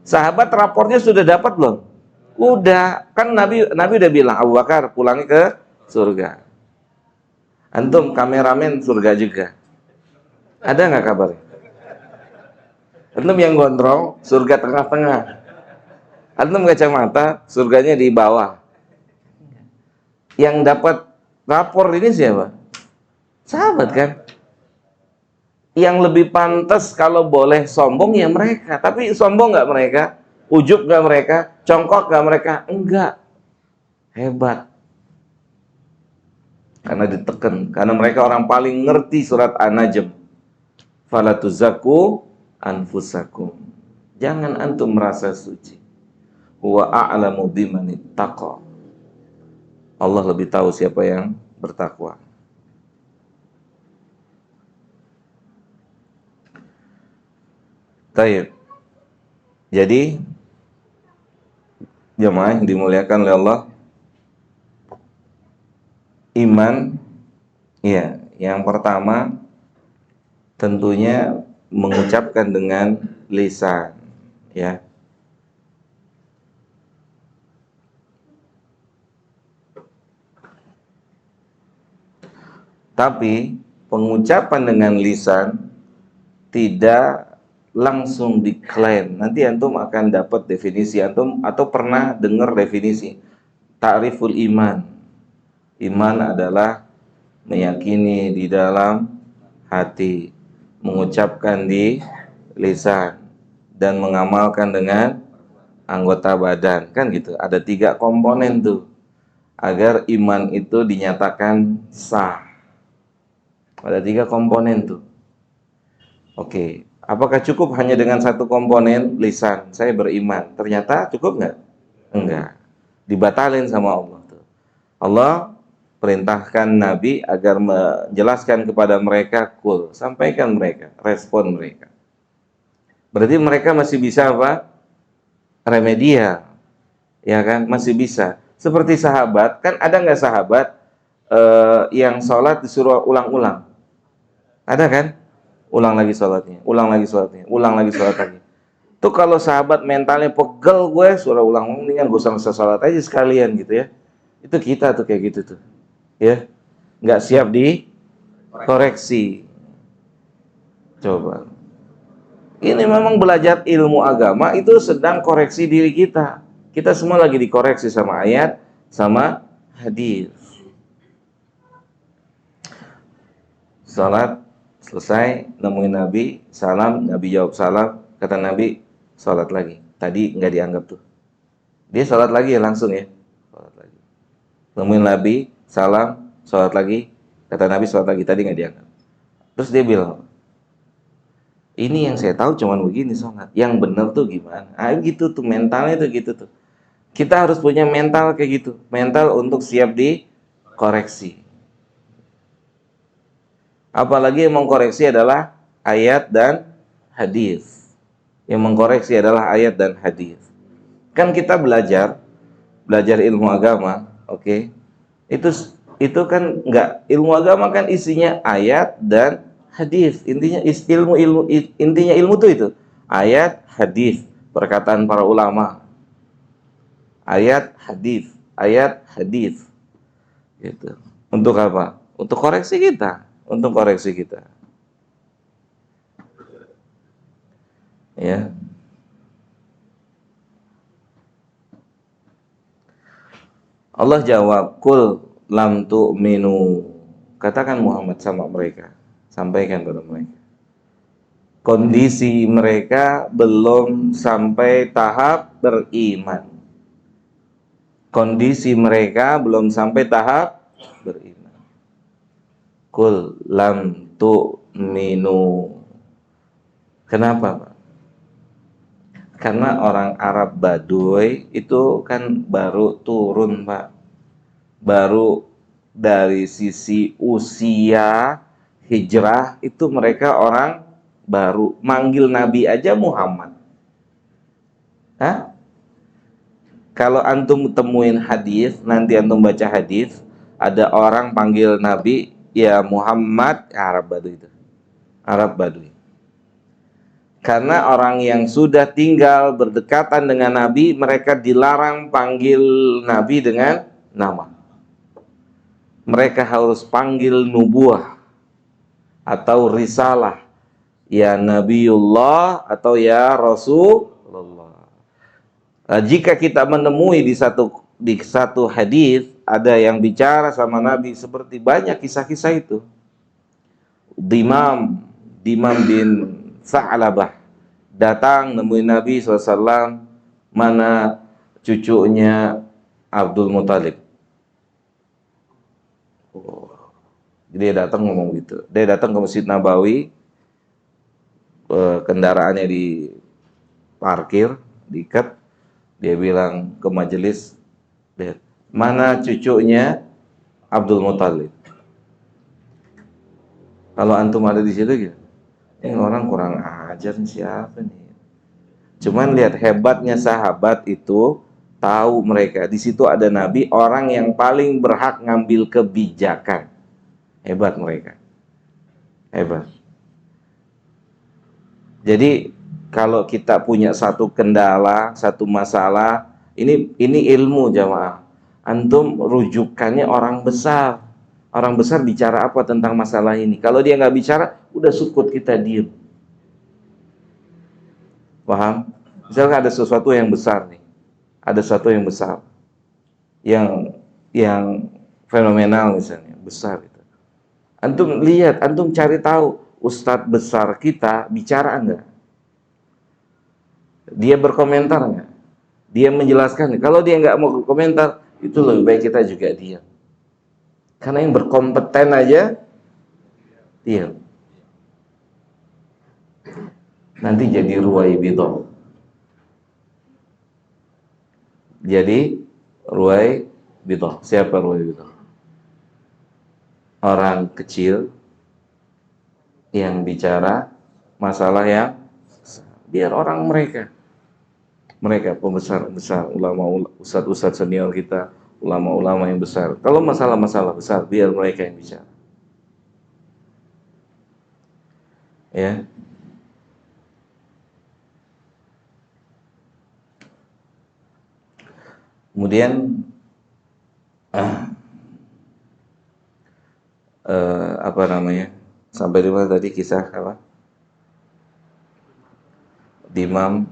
Sahabat rapornya sudah dapat belum? Udah, kan Nabi udah bilang, Abu Bakar pulangnya ke surga. Antum kameramen surga juga. Ada nggak kabarnya? Antum yang gondrong surga tengah-tengah. Antum kacamata surganya di bawah. Yang dapat rapor ini siapa? Sahabat kan? Yang lebih pantas kalau boleh sombong ya mereka. Tapi sombong nggak mereka? Ujub nggak mereka? Congkok nggak mereka? Enggak. Hebat. Karena ditekan. Karena mereka orang paling ngerti surat An-Najm. Fala tuzakku anfusakum. Jangan antum merasa suci. Huwa a'lamu bimanittaqa. Allah lebih tahu siapa yang bertakwa. Taib. Jadi jemaah yang dimuliakan oleh Allah, iman, ya, yang pertama tentunya mengucapkan dengan lisan, ya. Tapi pengucapan dengan lisan tidak langsung diklaim. Nanti antum akan dapat definisi antum atau pernah dengar definisi ta'riful iman. Iman adalah meyakini di dalam hati, mengucapkan di lisan, dan mengamalkan dengan anggota badan. Kan gitu. Ada 3 komponen tuh agar iman itu dinyatakan sah. Ada 3 komponen tuh. Oke, apakah cukup hanya dengan 1 komponen lisan? Saya beriman. Ternyata cukup nggak? Enggak. Dibatalin sama Allah tuh. Allah perintahkan Nabi agar menjelaskan kepada mereka, kul, sampaikan mereka, respon mereka. Berarti mereka masih bisa apa? Remedial. Ya kan? Masih bisa. Seperti sahabat, kan ada nggak sahabat yang sholat disuruh ulang-ulang? Ada kan? Ulang lagi sholatnya, ulang lagi sholatnya, ulang lagi sholat lagi. Tuh kalau sahabat mentalnya pegel, gue sudah ulang, mendingan gue sama sholat aja sekalian gitu ya. Itu kita tuh kayak gitu tuh, ya, nggak siap di koreksi. Coba, ini memang belajar ilmu agama itu sedang koreksi diri kita. Kita semua lagi dikoreksi sama ayat, sama hadis. Salat selesai, nemuin Nabi, salam, Nabi jawab salam, kata Nabi, salat lagi. Tadi nggak dianggap tuh. Dia salat lagi ya langsung ya. Salat lagi. Nemuin Nabi, salam, salat lagi, kata Nabi salat lagi. Tadi nggak dianggap. Terus dia bilang, ini yang saya tahu cuman begini salat. Yang benar tuh gimana? Ah gitu tuh mentalnya tuh gitu tuh. Kita harus punya mental kayak gitu. Mental untuk siap dikoreksi. Apalagi yang mengkoreksi adalah ayat dan hadis. Yang mengkoreksi adalah ayat dan hadis. Kan kita belajar ilmu agama, oke? Okay? Itu kan nggak, ilmu agama kan isinya ayat dan hadis. Intinya intinya ilmu tuh itu. Ayat, hadis, perkataan para ulama. Ayat, hadis. Gitu. Untuk apa? Untuk koreksi kita, untuk koreksi kita. Ya. Allah jawab, "Kul lam tu'minu." Katakan Muhammad sama mereka, sampaikan pada mereka. Kondisi mereka belum sampai tahap beriman. Kondisi mereka belum sampai tahap beriman. Kul lam tu'minu. Kenapa, Pak? Karena orang Arab Baduy itu kan baru turun, Pak. Baru dari sisi usia hijrah itu mereka orang baru. Manggil Nabi aja Muhammad. Hah? Kalau antum temuin hadis, nanti antum baca hadis, ada orang panggil Nabi ya Muhammad, Arab Baduy itu. Arab Baduy. Karena orang yang sudah tinggal berdekatan dengan Nabi, mereka dilarang panggil Nabi dengan nama. Mereka harus panggil nubuah atau risalah. Ya Nabiullah atau ya Rasulullah. Jika kita menemui di satu hadis ada yang bicara sama Nabi seperti banyak kisah-kisah itu. Dimam bin Sa'labah datang nemuin Nabi SAW, mana cucunya Abdul Muthalib. Dia datang ngomong gitu. Dia datang ke Masjid Nabawi, kendaraannya diparkir, diikat. Dia bilang ke majelis, mana cucunya Abdul Muthalib. Kalau antum ada di situ gitu, ini orang kurang ajar nih, siapa nih? Cuman lihat hebatnya sahabat itu, tahu mereka di situ ada Nabi, orang yang paling berhak ngambil kebijakan. Hebat mereka, hebat. Jadi kalau kita punya satu kendala, satu masalah, ini ilmu jamaah. Antum rujukannya orang besar. Orang besar bicara apa tentang masalah ini? Kalau dia nggak bicara, udah sukut, kita diem. Paham? Misalkan ada sesuatu yang besar nih, ada sesuatu yang besar, yang fenomenal misalnya, besar itu. Antum lihat, antum cari tahu, ustadz besar kita bicara enggak? Dia berkomentar enggak? Dia menjelaskan. Kalau dia nggak mau berkomentar, itu lebih baik kita juga diam. Karena yang berkompeten aja diam. Nanti jadi ruwaibidah. Jadi ruwaibidah. Siapa ruwaibidah? Orang kecil yang bicara masalah yang biar orang mereka pembesar-pembesar, ulama, ustadz-ustadz senior kita, ulama-ulama yang besar. Kalau masalah-masalah besar, biar mereka yang bicara. Ya. Kemudian apa namanya? Sampai di mana tadi kisah apa? Dimam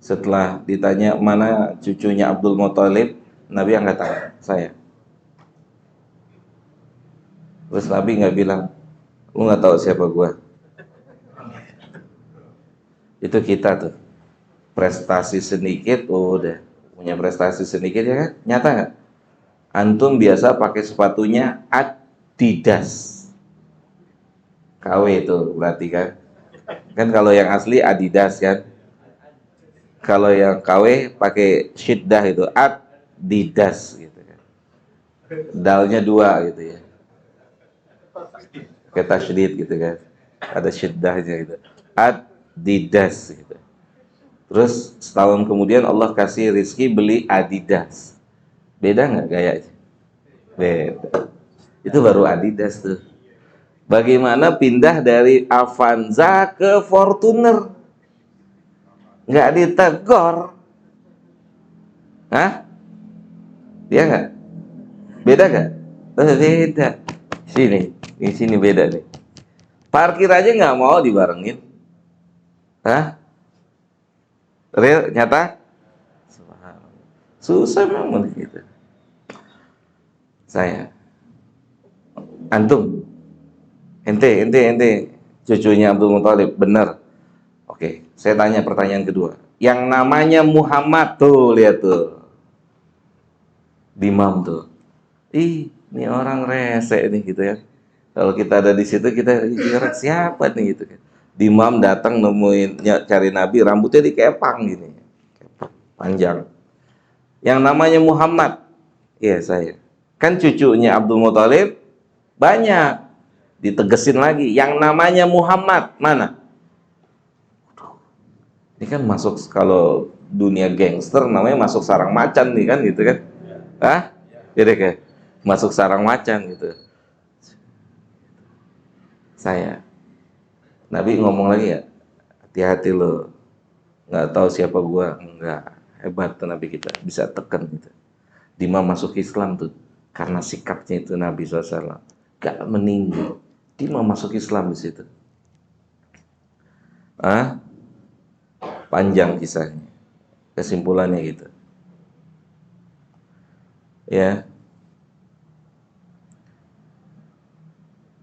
setelah ditanya mana cucunya Abdul Muthalib, Nabi angkat tangan, saya. Terus Nabi nggak bilang, lu nggak tahu siapa gua. Itu kita tuh prestasi sedikit, udah punya prestasi sedikit ya kan? Nyata nggak? Antum biasa pakai sepatunya Adidas, KW itu berarti kan? Kan kalau yang asli Adidas kan? Kalau yang KW pakai syiddah itu Adidas gitu kan? Dalnya dua gitu ya, kayak tasydid gitu kan? Ada syiddahnya gitu. Adidas gitu. Terus setahun kemudian Allah kasih rizki beli Adidas. Beda nggak gayanya? Beda. Itu baru Adidas tuh. Bagaimana pindah dari Avanza ke Fortuner? Nggak ditegor. Hah? Dia nggak? Beda nggak? Beda. Sini, di sini beda nih. Parkir aja nggak mau dibarengin. Hah? Real, nyata? Susah memang gitu. Saya, antum, ente, cucunya Abdul Muthalib, benar. Oke, saya tanya pertanyaan kedua. Yang namanya Muhammad tuh, lihat tuh, Dimam tuh. Ih, ini orang rese nih gitu ya. Kalau kita ada di situ kita kira siapa nih gitu kan. Dimam datang nemuin cari Nabi, rambutnya dikepang gini. Kepang, panjang. Yang namanya Muhammad. Iya, saya. Kan cucunya Abdul Muthalib banyak. Ditegesin lagi, yang namanya Muhammad mana? Ini kan masuk, kalau dunia gangster namanya masuk sarang macan nih kan gitu kan. Hah? Jadi kayak masuk sarang macan gitu. Saya. Nabi ngomong lagi ya, hati-hati lo, nggak tahu siapa gua. Enggak, hebat tuh Nabi kita, bisa tekan gitu. Dimam masuk Islam tuh karena sikapnya itu Nabi SAW, gak meninggi. Dimam masuk Islam di situ. Ah, panjang kisahnya. Kesimpulannya gitu. Ya,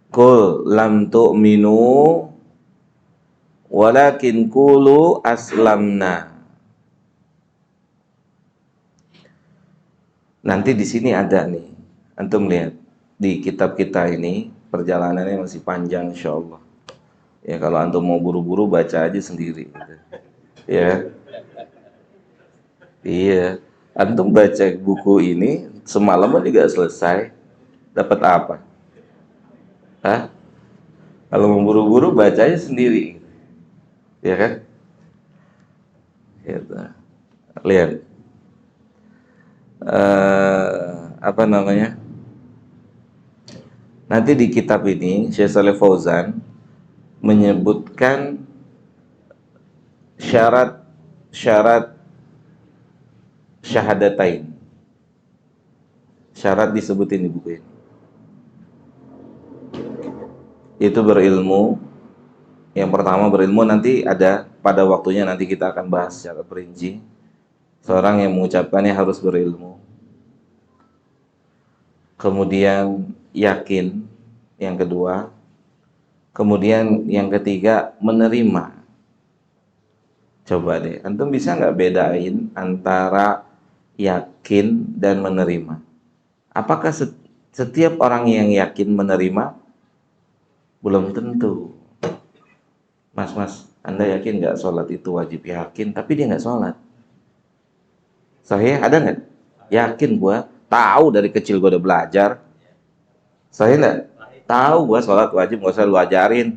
Qul lam tu'minu walakin qulu aslamna. Nanti di sini ada nih, antum lihat di kitab kita ini perjalanannya masih panjang insyaallah. Ya kalau antum mau buru-buru baca aja sendiri gitu. Ya. Iya. Antum baca buku ini semalaman juga selesai. Dapat apa? Hah? Kalau mau buru-buru baca aja sendiri. Ya kan? Gitu. Lihat. Apa namanya? Nanti di kitab ini Syekh Saleh Fauzan menyebutkan syarat-syarat syahadatain. Syarat disebutin di buku ini. Itu berilmu. Yang pertama berilmu, nanti ada pada waktunya, nanti kita akan bahas secara perinci. Seorang yang mengucapkannya harus berilmu. Kemudian yakin, yang kedua. Kemudian yang ketiga menerima. Coba deh, antum bisa nggak bedain antara yakin dan menerima? Apakah setiap orang yang yakin menerima? Belum tentu. Mas, Anda yakin nggak sholat itu wajib? Yakin, tapi dia nggak sholat. Saya ada nggak? Yakin gua, tahu dari kecil gua udah belajar. Saya nggak tahu gua sholat wajib, nggak usah lu ajarin.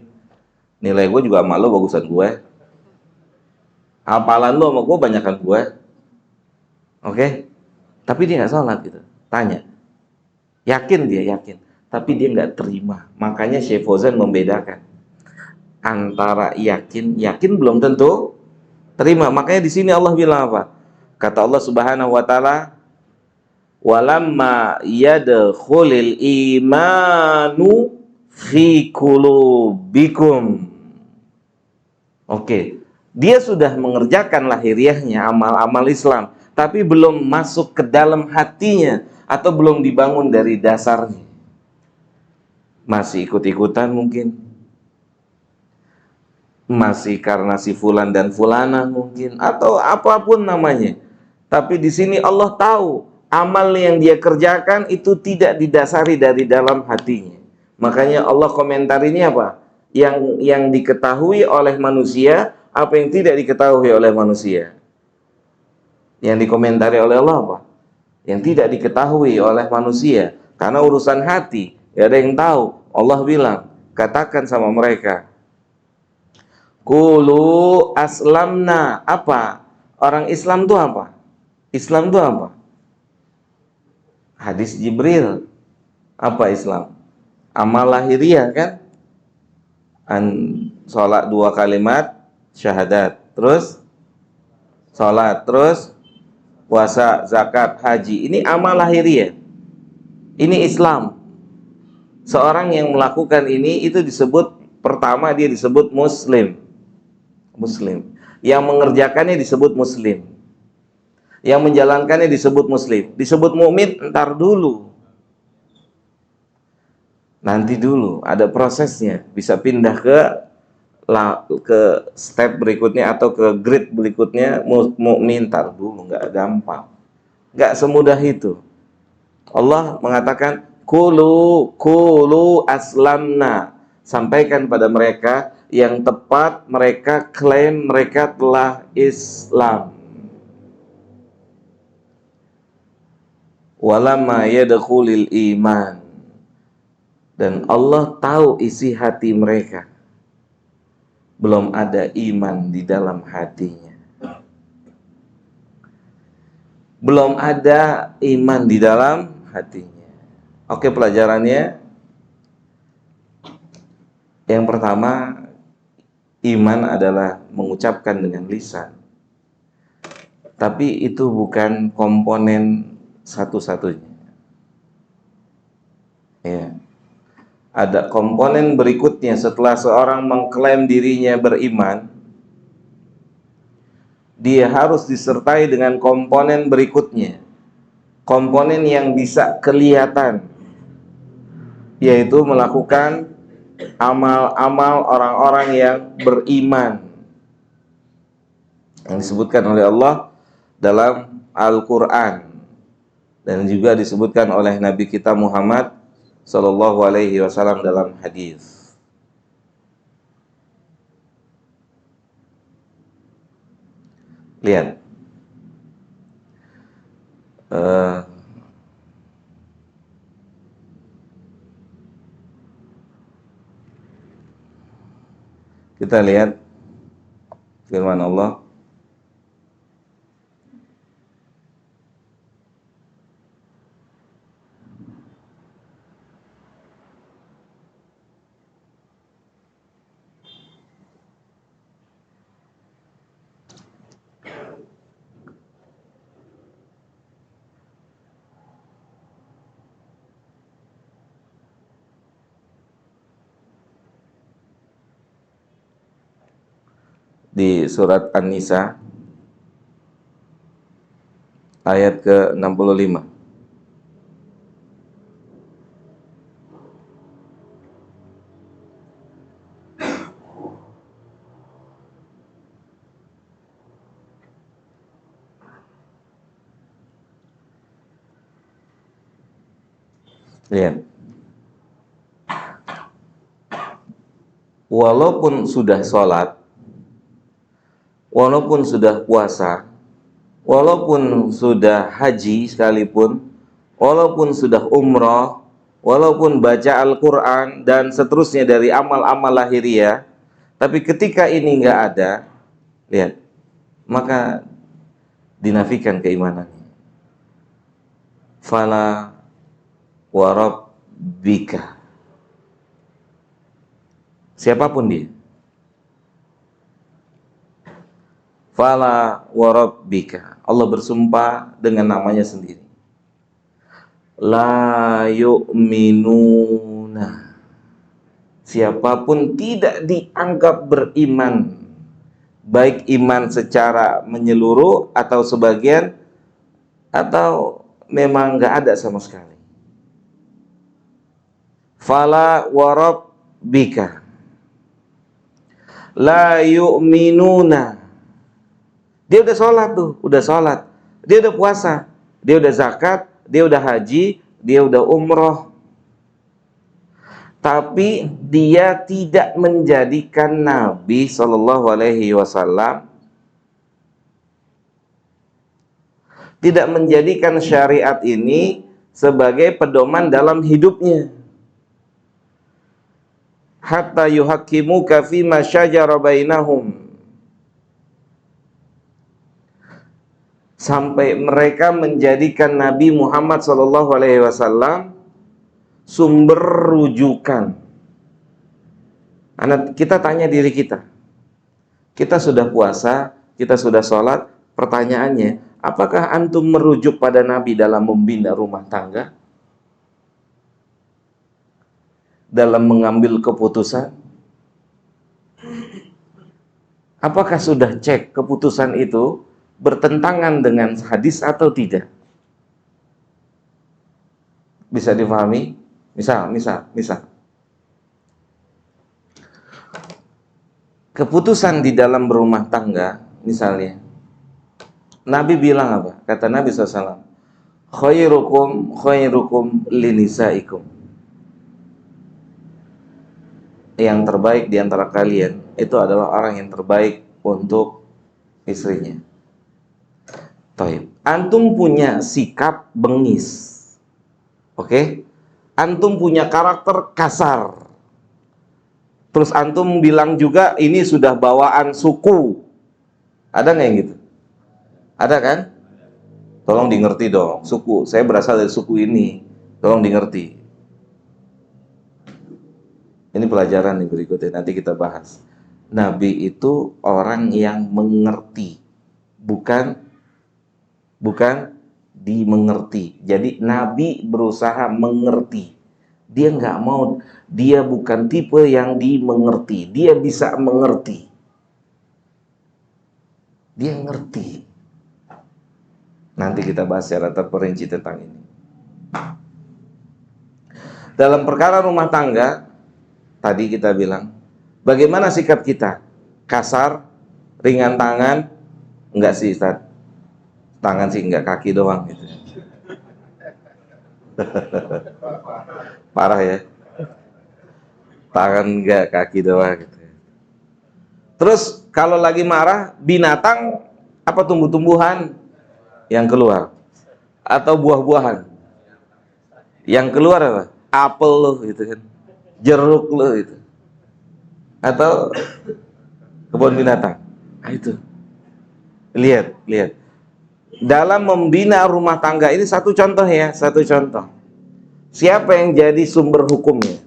Nilai gua juga sama lu bagusan gue. Hafalan lu sama gua banyakan gue. Oke? Tapi dia nggak sholat gitu. Tanya. Yakin dia, yakin. tapi dia nggak terima. Makanya Syekh Fauzan membedakan antara yakin belum tentu terima. Makanya di sini Allah bilang apa? Kata Allah Subhanahu wa taala, "Walamma yadkhulil imanu fi qulubikum." Oke. Dia sudah mengerjakan lahiriahnya amal-amal Islam, tapi belum masuk ke dalam hatinya atau belum dibangun dari dasarnya. Masih ikut-ikutan mungkin. Masih karena si fulan dan fulana mungkin, atau apapun namanya. Tapi di sini Allah tahu amal yang dia kerjakan itu tidak didasari dari dalam hatinya. Makanya Allah komentarinya apa? Yang diketahui oleh manusia, apa yang tidak diketahui oleh manusia. Yang dikomentari oleh Allah apa? Yang tidak diketahui oleh manusia. Karena urusan hati, gak ada yang tahu. Allah bilang, katakan sama mereka, Qulu aslamna. Apa? Orang Islam itu apa? Islam itu apa? Hadis Jibril. Apa Islam? Amal lahiriah kan? Sholat 2 kalimat syahadat. Terus sholat. Terus puasa, zakat, haji. Ini amal lahiriah. Ini Islam. Seorang yang melakukan ini itu disebut, pertama dia disebut Muslim. Muslim. Yang mengerjakannya disebut Muslim. Yang menjalankannya disebut Muslim. Disebut mukmin entar dulu. Nanti dulu, ada prosesnya. Bisa pindah ke step berikutnya atau ke grade berikutnya. Mukmin entar dulu, nggak gampang. Nggak semudah itu. Allah mengatakan, Kulu aslamna. Sampaikan pada mereka yang tepat mereka klaim mereka telah Islam. Walamma yadkhulil iman. Dan Allah tahu isi hati mereka. Belum ada iman di dalam hatinya. Belum ada iman di dalam hatinya. Oke, pelajarannya. Yang pertama, iman adalah mengucapkan dengan lisan. Tapi itu bukan komponen satu-satunya. Ya. Ada komponen berikutnya setelah seorang mengklaim dirinya beriman. Dia harus disertai dengan komponen berikutnya. Komponen yang bisa kelihatan. Yaitu melakukan amal-amal orang-orang yang beriman yang disebutkan oleh Allah dalam Al-Quran dan juga disebutkan oleh Nabi kita Muhammad Sallallahu Alaihi Wasallam dalam hadis. Lihat, kita lihat firman Allah. Di surat An-Nisa ayat ke-65. Lihat. Walaupun sudah sholat, walaupun sudah puasa, walaupun sudah haji sekalipun, walaupun sudah umroh, walaupun baca Al-Quran dan seterusnya dari amal-amal lahiriah, tapi ketika ini nggak ada, lihat, maka dinafikan keimanannya. Fala warab bika. Siapapun dia. Fala wa rabbika. Allah bersumpah dengan namanya sendiri. La yu'minuna. Siapapun tidak dianggap beriman, baik iman secara menyeluruh atau sebagian, atau memang nggak ada sama sekali. Fala wa rabbika la yu'minuna. Dia udah sholat tuh, udah sholat, dia udah puasa, dia udah zakat, dia udah haji, dia udah umroh, tapi dia tidak menjadikan Nabi Shallallahu Alaihi Wasallam, tidak menjadikan syariat ini sebagai pedoman dalam hidupnya. Hatta yuhaqqimuka fima syajara bainahum. Sampai mereka menjadikan Nabi Muhammad SAW sumber rujukan. Kita tanya diri kita. Kita sudah puasa, kita sudah sholat. Pertanyaannya, apakah antum merujuk pada Nabi dalam membina rumah tangga? Dalam mengambil keputusan? Apakah sudah cek keputusan itu bertentangan dengan hadis atau tidak? Bisa difahami? Misal keputusan di dalam berumah tangga, misalnya Nabi bilang apa? Kata Nabi SAW, khairukum linisaikum. Yang terbaik di antara kalian itu adalah orang yang terbaik untuk istrinya. Antum punya sikap bengis, oke? Antum punya karakter kasar. Terus antum bilang juga ini sudah bawaan suku. Ada nggak yang gitu? Ada kan? Tolong dimengerti dong, suku. Saya berasal dari suku ini. Tolong dimengerti. Ini pelajaran nih berikutnya, nanti kita bahas. Nabi itu orang yang mengerti, bukan dimengerti. Jadi Nabi berusaha mengerti. Dia nggak mau, dia bukan tipe yang dimengerti. Dia bisa mengerti. Dia ngerti. Nanti kita bahas secara terperinci tentang ini. Dalam perkara rumah tangga, tadi kita bilang, bagaimana sikap kita? Kasar, ringan tangan? Enggak sih, Ustaz. Tangan sih enggak, kaki doang gitu. Parah ya. Tangan enggak, kaki doang gitu. Terus kalau lagi marah, binatang apa tumbuh-tumbuhan yang keluar? Atau buah-buahan? Yang keluar apa? Apel loh gitu kan. Jeruk loh itu. Atau kebun binatang. Nah, itu. Lihat. Dalam membina rumah tangga ini satu contoh ya, satu contoh. Siapa yang jadi sumber hukumnya?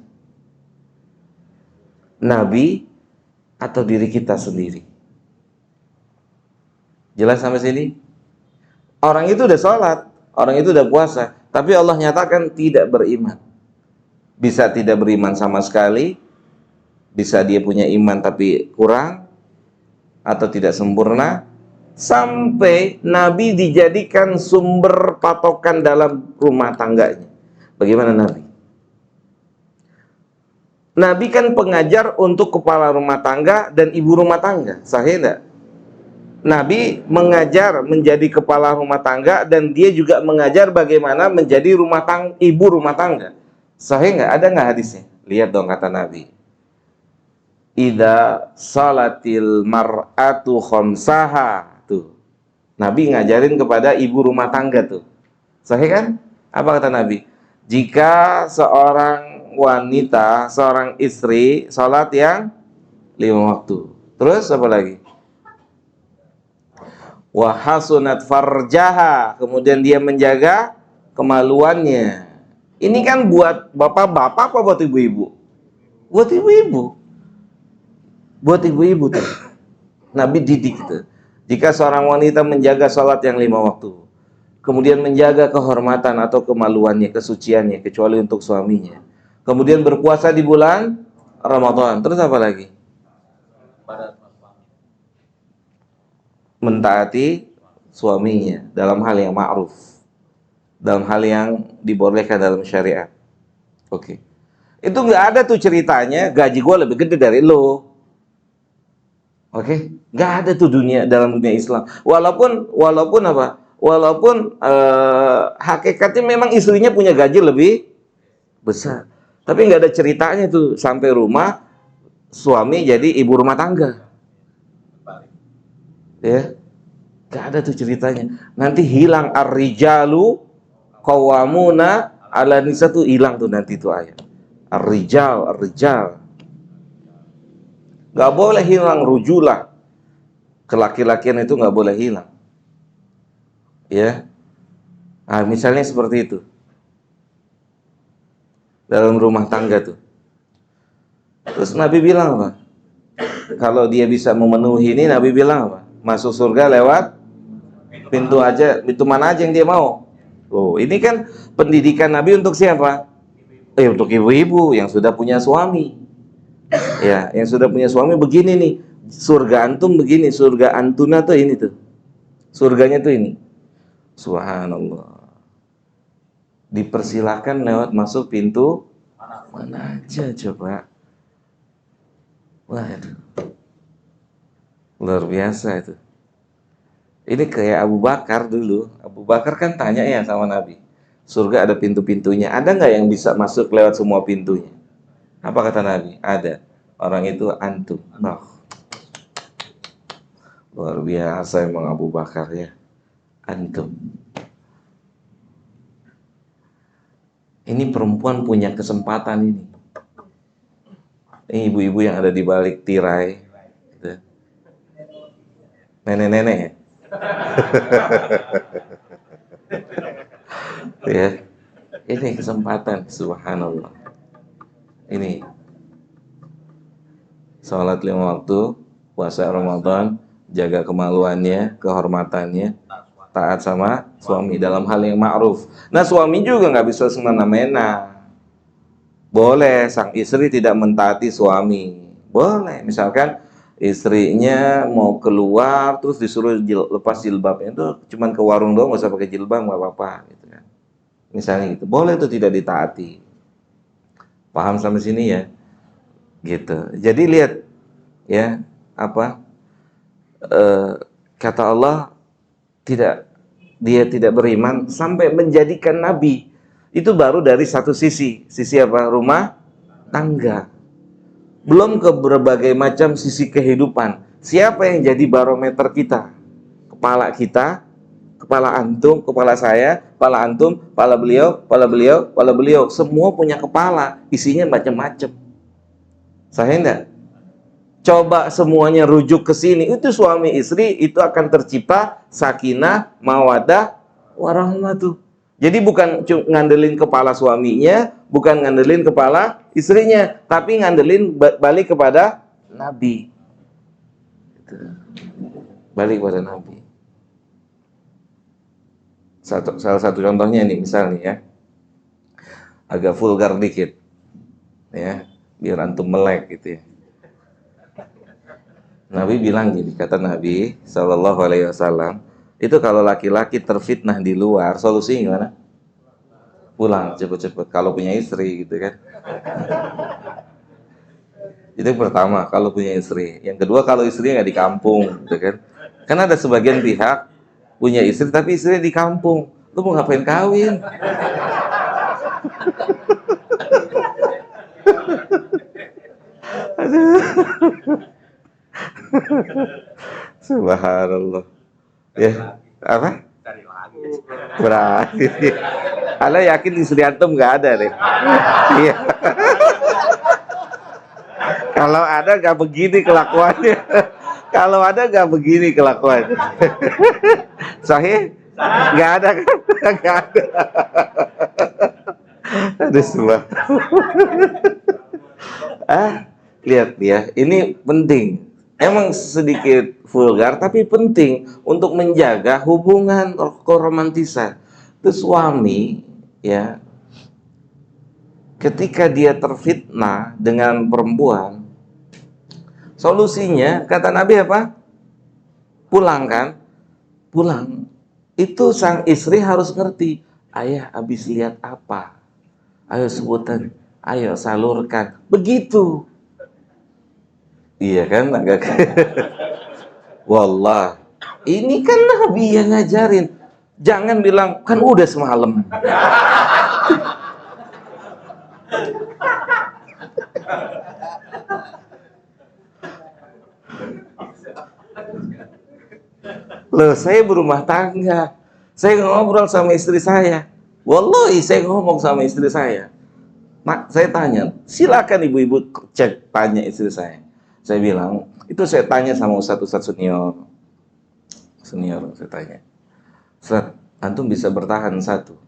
Nabi atau diri kita sendiri? Jelas sampai sini? Orang itu udah sholat, orang itu udah puasa, tapi Allah nyatakan tidak beriman. Bisa tidak beriman sama sekali, bisa dia punya iman tapi kurang, atau tidak sempurna, sampai Nabi dijadikan sumber patokan dalam rumah tangganya. Bagaimana Nabi? Nabi kan pengajar untuk kepala rumah tangga dan ibu rumah tangga, sahih enggak? Nabi mengajar menjadi kepala rumah tangga dan dia juga mengajar bagaimana menjadi ibu rumah tangga. Sahih enggak? Ada enggak hadisnya? Lihat dong kata Nabi. Idza salatil mar'atu khamsaha. Tuh. Nabi ngajarin kepada ibu rumah tangga tuh. Sahih kan? Apa kata Nabi? Jika seorang wanita, seorang istri salat yang 5 waktu. Terus apa lagi? Wa hasunat farjaha, kemudian dia menjaga kemaluannya. Ini kan buat bapak-bapak apa buat ibu-ibu? Buat ibu-ibu. Buat ibu-ibu tuh. Nabi didik itu. Jika seorang wanita menjaga sholat yang 5 waktu, kemudian menjaga kehormatan atau kemaluannya, kesuciannya, kecuali untuk suaminya, kemudian berpuasa di bulan Ramadan, terus apa lagi? Mentaati suaminya dalam hal yang ma'ruf, dalam hal yang dibolehkan dalam syariat. Oke. Itu nggak ada tuh ceritanya gaji gue lebih gede dari lo. Oke, nggak ada tuh dalam dunia Islam. Walaupun apa? Walaupun hakikatnya memang istrinya punya gaji lebih besar, tapi nggak ada ceritanya tuh sampai rumah suami jadi ibu rumah tangga. Ya, nggak ada tuh ceritanya. Nanti hilang ar-rijalu qawwamuna 'ala nisa, tuh hilang tuh nanti tuh ayat. Ar-rijal. Nggak boleh hilang rujulah. Kelaki-lakian itu nggak boleh hilang. Ya. Nah, misalnya seperti itu. Dalam rumah tangga tuh. Terus Nabi bilang apa? Kalau dia bisa memenuhi ini, Nabi bilang apa? Masuk surga lewat pintu mana aja yang dia mau. Oh, ini kan pendidikan Nabi untuk siapa? Untuk ibu-ibu yang sudah punya suami. Ya, yang sudah punya suami begini nih. Surga antum begini, surga antuna tuh ini tuh. Surganya tuh ini. Subhanallah. Dipersilakan lewat masuk pintu mana aja coba. Wah, itu luar biasa itu. Ini kayak Abu Bakar dulu. Abu Bakar kan tanya ya sama Nabi. Surga ada pintu-pintunya. Ada nggak yang bisa masuk lewat semua pintunya? Apa kata Nabi? Ada. Orang itu antum. Nah, luar biasa emang Abu Bakar ya. Antum. Ini perempuan punya kesempatan ini. Ini ibu-ibu yang ada di balik tirai. Gitu. Nenek-nenek ya. Ya. Ini kesempatan, subhanallah. Ini sholat 5 waktu, puasa Ramadan, jaga kemaluannya, kehormatannya, taat sama suami dalam hal yang ma'ruf. Nah, suami juga nggak bisa semena-mena. Boleh sang istri tidak mentaati suami. Boleh, misalkan istrinya mau keluar terus disuruh lepas jilbabnya, itu cuman ke warung doang, nggak usah pakai jilbab, nggak apa-apa gitu kan. Misalnya gitu. Boleh itu tidak ditaati. Paham sampai sini ya? Gitu. Jadi lihat ya, apa kata Allah, dia tidak beriman sampai menjadikan nabi. Itu baru dari satu sisi apa? Rumah tangga. Belum ke berbagai macam sisi kehidupan. Siapa yang jadi barometer kita? Kepala kita, kepala antum, kepala saya, kepala antum, kepala beliau, kepala beliau, kepala beliau. Semua punya kepala, isinya macam-macam. Sahih enggak? Coba semuanya rujuk ke sini, itu suami istri itu akan tercipta sakinah, mawaddah, warahmatuh. Jadi bukan ngandelin kepala suaminya, bukan ngandelin kepala istrinya, tapi ngandelin balik kepada Nabi. Balik kepada Nabi. Salah satu contohnya nih, misalnya ya, agak vulgar dikit, ya, biar antum melek gitu ya. Nabi bilang gini, kata Nabi Shallallahu Alaihi Wasallam, itu kalau laki-laki terfitnah di luar, solusinya gimana? Pulang cepet-cepet. Kalau punya istri, gitu kan? Itu yang pertama, kalau punya istri. Yang kedua, kalau istrinya nggak di kampung, gitu kan? Karena ada sebagian pihak punya istri, tapi istrinya di kampung. Lu mau ngapain kawin? Aduh. Subhanallah. Ya, apa? Berarti. Ala yakin istri antum nggak ada deh. Iya. Kalau ada nggak begini kelakuannya. Kalau ada nggak begini kelakuannya. Sahih? Nggak ada kan? Nggak ada. Ada sebuah. Lihat ya, ini penting. Emang sedikit vulgar, tapi penting untuk menjaga hubungan keromantisan. Itu suami, ya, ketika dia terfitnah dengan perempuan, solusinya kata Nabi apa? Pulang kan? Pulang. Itu sang istri harus ngerti. Ayah habis lihat apa? Ayo sebutan. Ayo salurkan. Begitu. Iya kan? Agak. Wallah. Ini kan Nabi yang ngajarin. Jangan bilang, kan udah semalam. Loh, saya berumah tangga. Saya ngobrol sama istri saya. Wallahi, saya ngomong sama istri saya. Nah, saya tanya, silakan ibu-ibu cek tanya istri saya. Saya bilang, itu saya tanya sama Ustadz senior. Senior, saya tanya. Ustadz, antum bisa bertahan satu.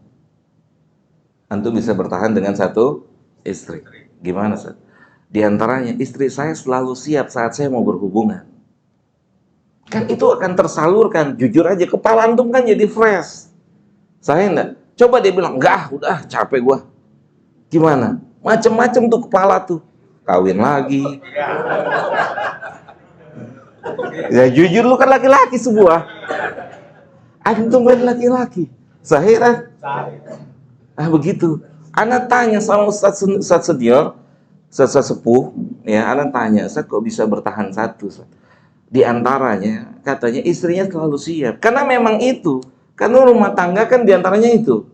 Antum bisa bertahan dengan satu istri. Gimana, Ustadz? Di antaranya, istri saya selalu siap saat saya mau berhubungan. Kan itu akan tersalurkan, jujur aja, kepala antum kan jadi fresh. Saya enggak. Coba dia bilang, enggak, udah capek gua. Gimana? Macem-macem tuh kepala tuh. Kawin lagi. Ya jujur, lu kan laki-laki semua. Antum kan laki-laki. Sahih kan? Begitu. Anak tanya sama Ustadz senior, Ustadz sepuh, ya, anak tanya, Ustadz kok bisa bertahan satu, Ustadz? Di antaranya, katanya istrinya selalu siap. Karena memang itu. Karena rumah tangga kan di antaranya itu.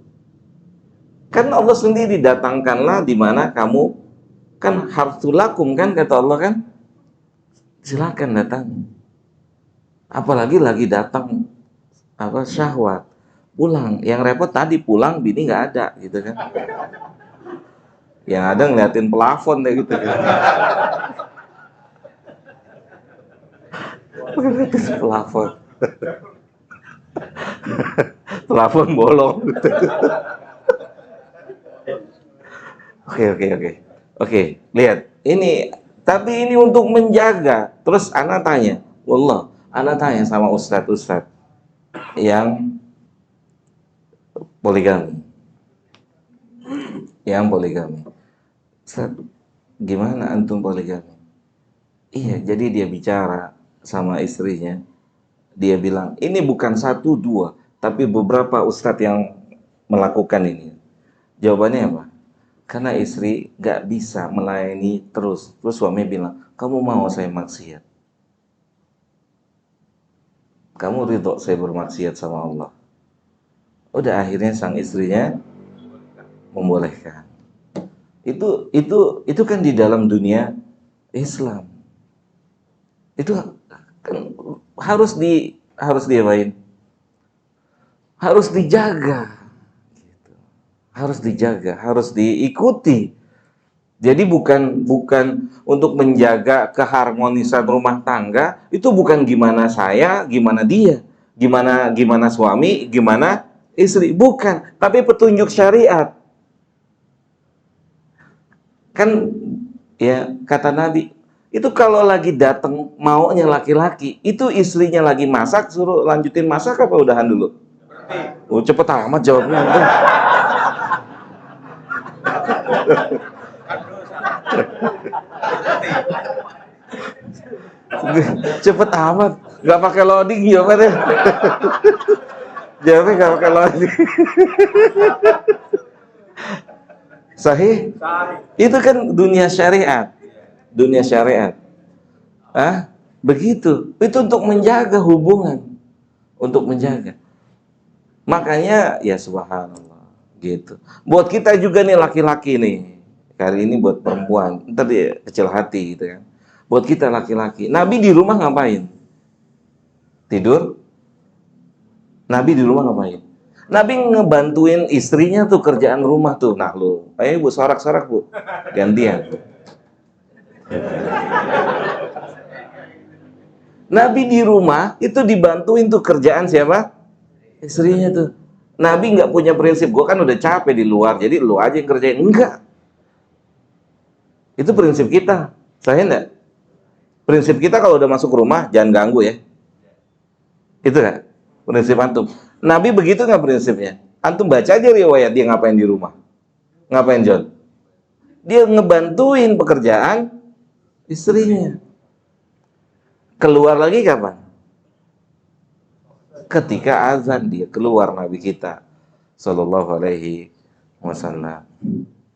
Kan Allah sendiri datangkanlah di mana kamu kan hartulakum kan kata Allah kan. Silakan datang. Apalagi lagi datang apa syahwat. Pulang. Yang repot tadi pulang bini nggak ada gitu kan. Yang ada ngeliatin pelafon deh gitu kan. Pelafon. Pelafon bolong. Oke, lihat. Ini tapi ini untuk menjaga. Terus anak tanya, wallah, anak tanya sama ustadz yang poligami. Yang poligami. Ustadz, gimana antum poligami? Iya, jadi dia bicara sama istrinya, dia bilang, ini bukan satu, dua, tapi beberapa ustadz yang melakukan ini. Jawabannya apa? Karena istri gak bisa melayani terus. Terus suami bilang, kamu mau saya maksiat? Kamu ridho saya bermaksiat sama Allah? Udah akhirnya sang istrinya membolehkan. Itu kan di dalam dunia Islam. Itu kan harus diapain? Harus dijaga. Gitu. Harus dijaga, harus diikuti. Jadi bukan untuk menjaga keharmonisan rumah tangga, itu bukan gimana saya, gimana dia, gimana suami, gimana istri, bukan, tapi petunjuk syariat. Kan ya kata Nabi, itu kalau lagi datang maunya laki-laki, itu istrinya lagi masak, suruh lanjutin masak apa udahan dulu? Oh, cepet amat jawabnya. Cepet amat, nggak pakai loading jawabannya. Jawabnya nggak pakai loading. Sahih? Itu kan dunia syariat. Dunia syariat. Begitu. Itu untuk menjaga hubungan. Untuk menjaga. Makanya ya subhanallah gitu. Buat kita juga nih laki-laki nih. Kali ini buat perempuan. Ntar dia kecil hati gitu kan. Buat kita laki-laki. Nabi di rumah ngapain? Tidur? Nabi di rumah ngapain? Nabi ngebantuin istrinya tuh kerjaan rumah tuh. Nah lu, ayo bu, sorak-sorak bu. Gantian. Nabi di rumah itu dibantuin tuh kerjaan siapa? Istrinya tuh. Nabi nggak punya prinsip, gue kan udah capek di luar, jadi lu aja yang kerjain. Enggak. Itu prinsip kita. Saya enggak. Prinsip kita kalau udah masuk rumah, jangan ganggu ya. Itu kan prinsip antum. Nabi begitu nggak prinsipnya? Antum baca aja riwayat dia ngapain di rumah. Ngapain John? Dia ngebantuin pekerjaan istrinya. Keluar lagi kapan? Ketika azan dia keluar, Nabi kita Sallallahu Alaihi Wasallam.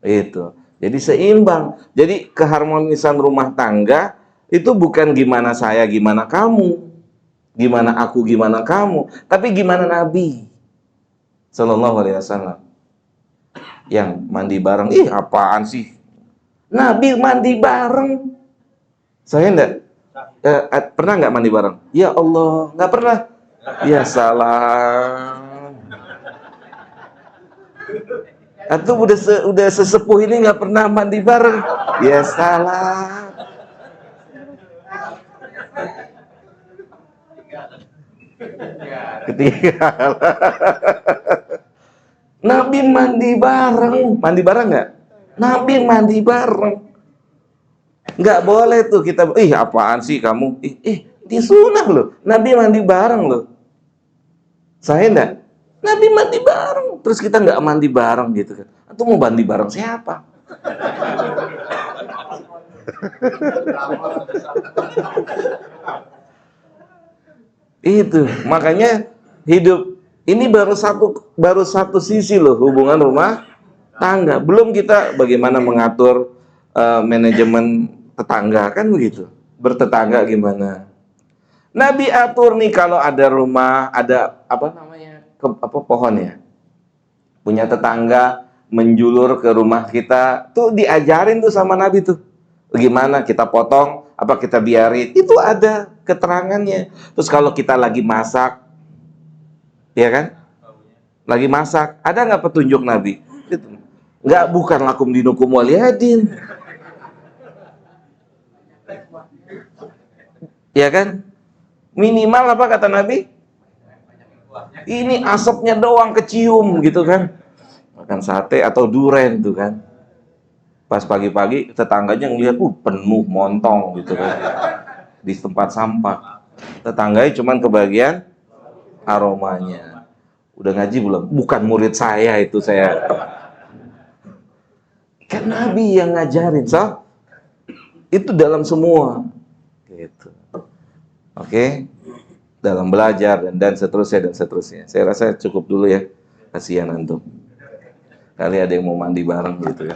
Itu. Jadi seimbang. Jadi keharmonisan rumah tangga itu bukan gimana saya, gimana kamu, gimana aku, gimana kamu, tapi gimana Nabi Sallallahu Alaihi Wasallam. Yang mandi bareng, ih apaan sih? Nabi mandi bareng. Saya enggak pernah nggak mandi bareng? Ya Allah, nggak pernah. Ya salah. Atau udah sesepuh ini nggak pernah mandi bareng? Ya salah. Ketiga. Nabi mandi bareng. Mandi bareng nggak? Nabi mandi bareng. Nggak boleh tuh kita, apaan sih kamu? Disunah loh. Nabi mandi bareng loh. Saya enggak. Nabi mandi bareng. Terus kita nggak mandi bareng gitu kan. Atau mau mandi bareng siapa? Itu. Makanya hidup ini baru satu sisi loh hubungan rumah tangga. Belum kita bagaimana mengatur manajemen tetangga kan begitu. Bertetangga gimana? Nabi atur nih kalau ada rumah, ada apa namanya? Pohon ya. Punya tetangga menjulur ke rumah kita, tuh diajarin tuh sama Nabi tuh. Bagaimana kita potong, apa kita biarin? Itu ada keterangannya. Terus kalau kita lagi masak, ya kan? Lagi masak, ada nggak petunjuk Nabi? Itu. Nggak, bukan lakum dinukum waliyadin. Ya kan? Minimal apa kata Nabi? Ini asapnya doang kecium gitu kan. Makan sate atau duren tuh kan. Pas pagi-pagi tetangganya ngelihat penuh montong gitu kan. Di tempat sampah. Tetangganya cuman kebagian aromanya. Udah ngaji belum? Bukan murid saya itu, saya. Kan Nabi yang ngajarin, so? Itu dalam semua. Gitu. Oke, dalam belajar dan seterusnya. Saya rasa cukup dulu ya, kasihan antum. Kali ada yang mau mandi bareng gitu ya.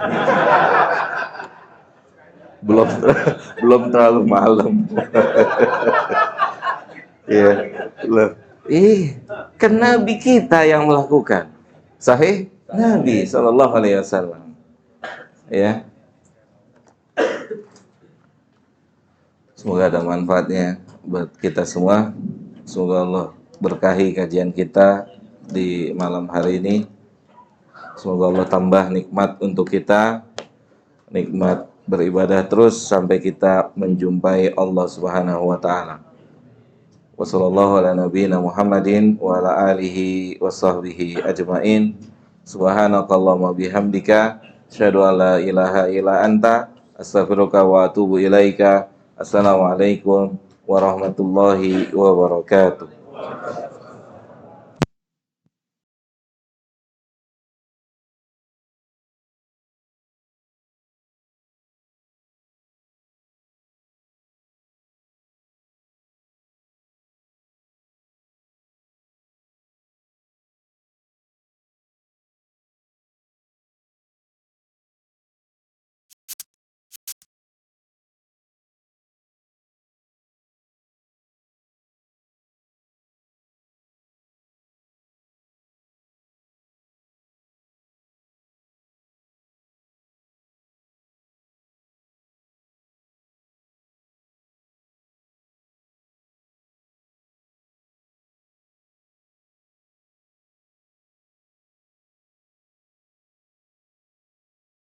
belum terlalu malam. Ya, kan Nabi kita yang melakukan. Sahih? Nabi Sallallahu Alaihi Wasallam. Ya. Semoga ada manfaatnya buat kita semua. Semoga Allah berkahi kajian kita di malam hari ini. Semoga Allah tambah nikmat untuk kita, nikmat beribadah terus sampai kita menjumpai Allah Subhanahu wa taala. Wassallallahu ala nabiyyina Muhammadin wa ala alihi wa sahbihi ajmain. Subhanakallahumma bihamdika asyhadu an la ilaha illa anta astaghfiruka wa atubu ilaika. Assalamualaikum warahmatullahi wabarakatuh.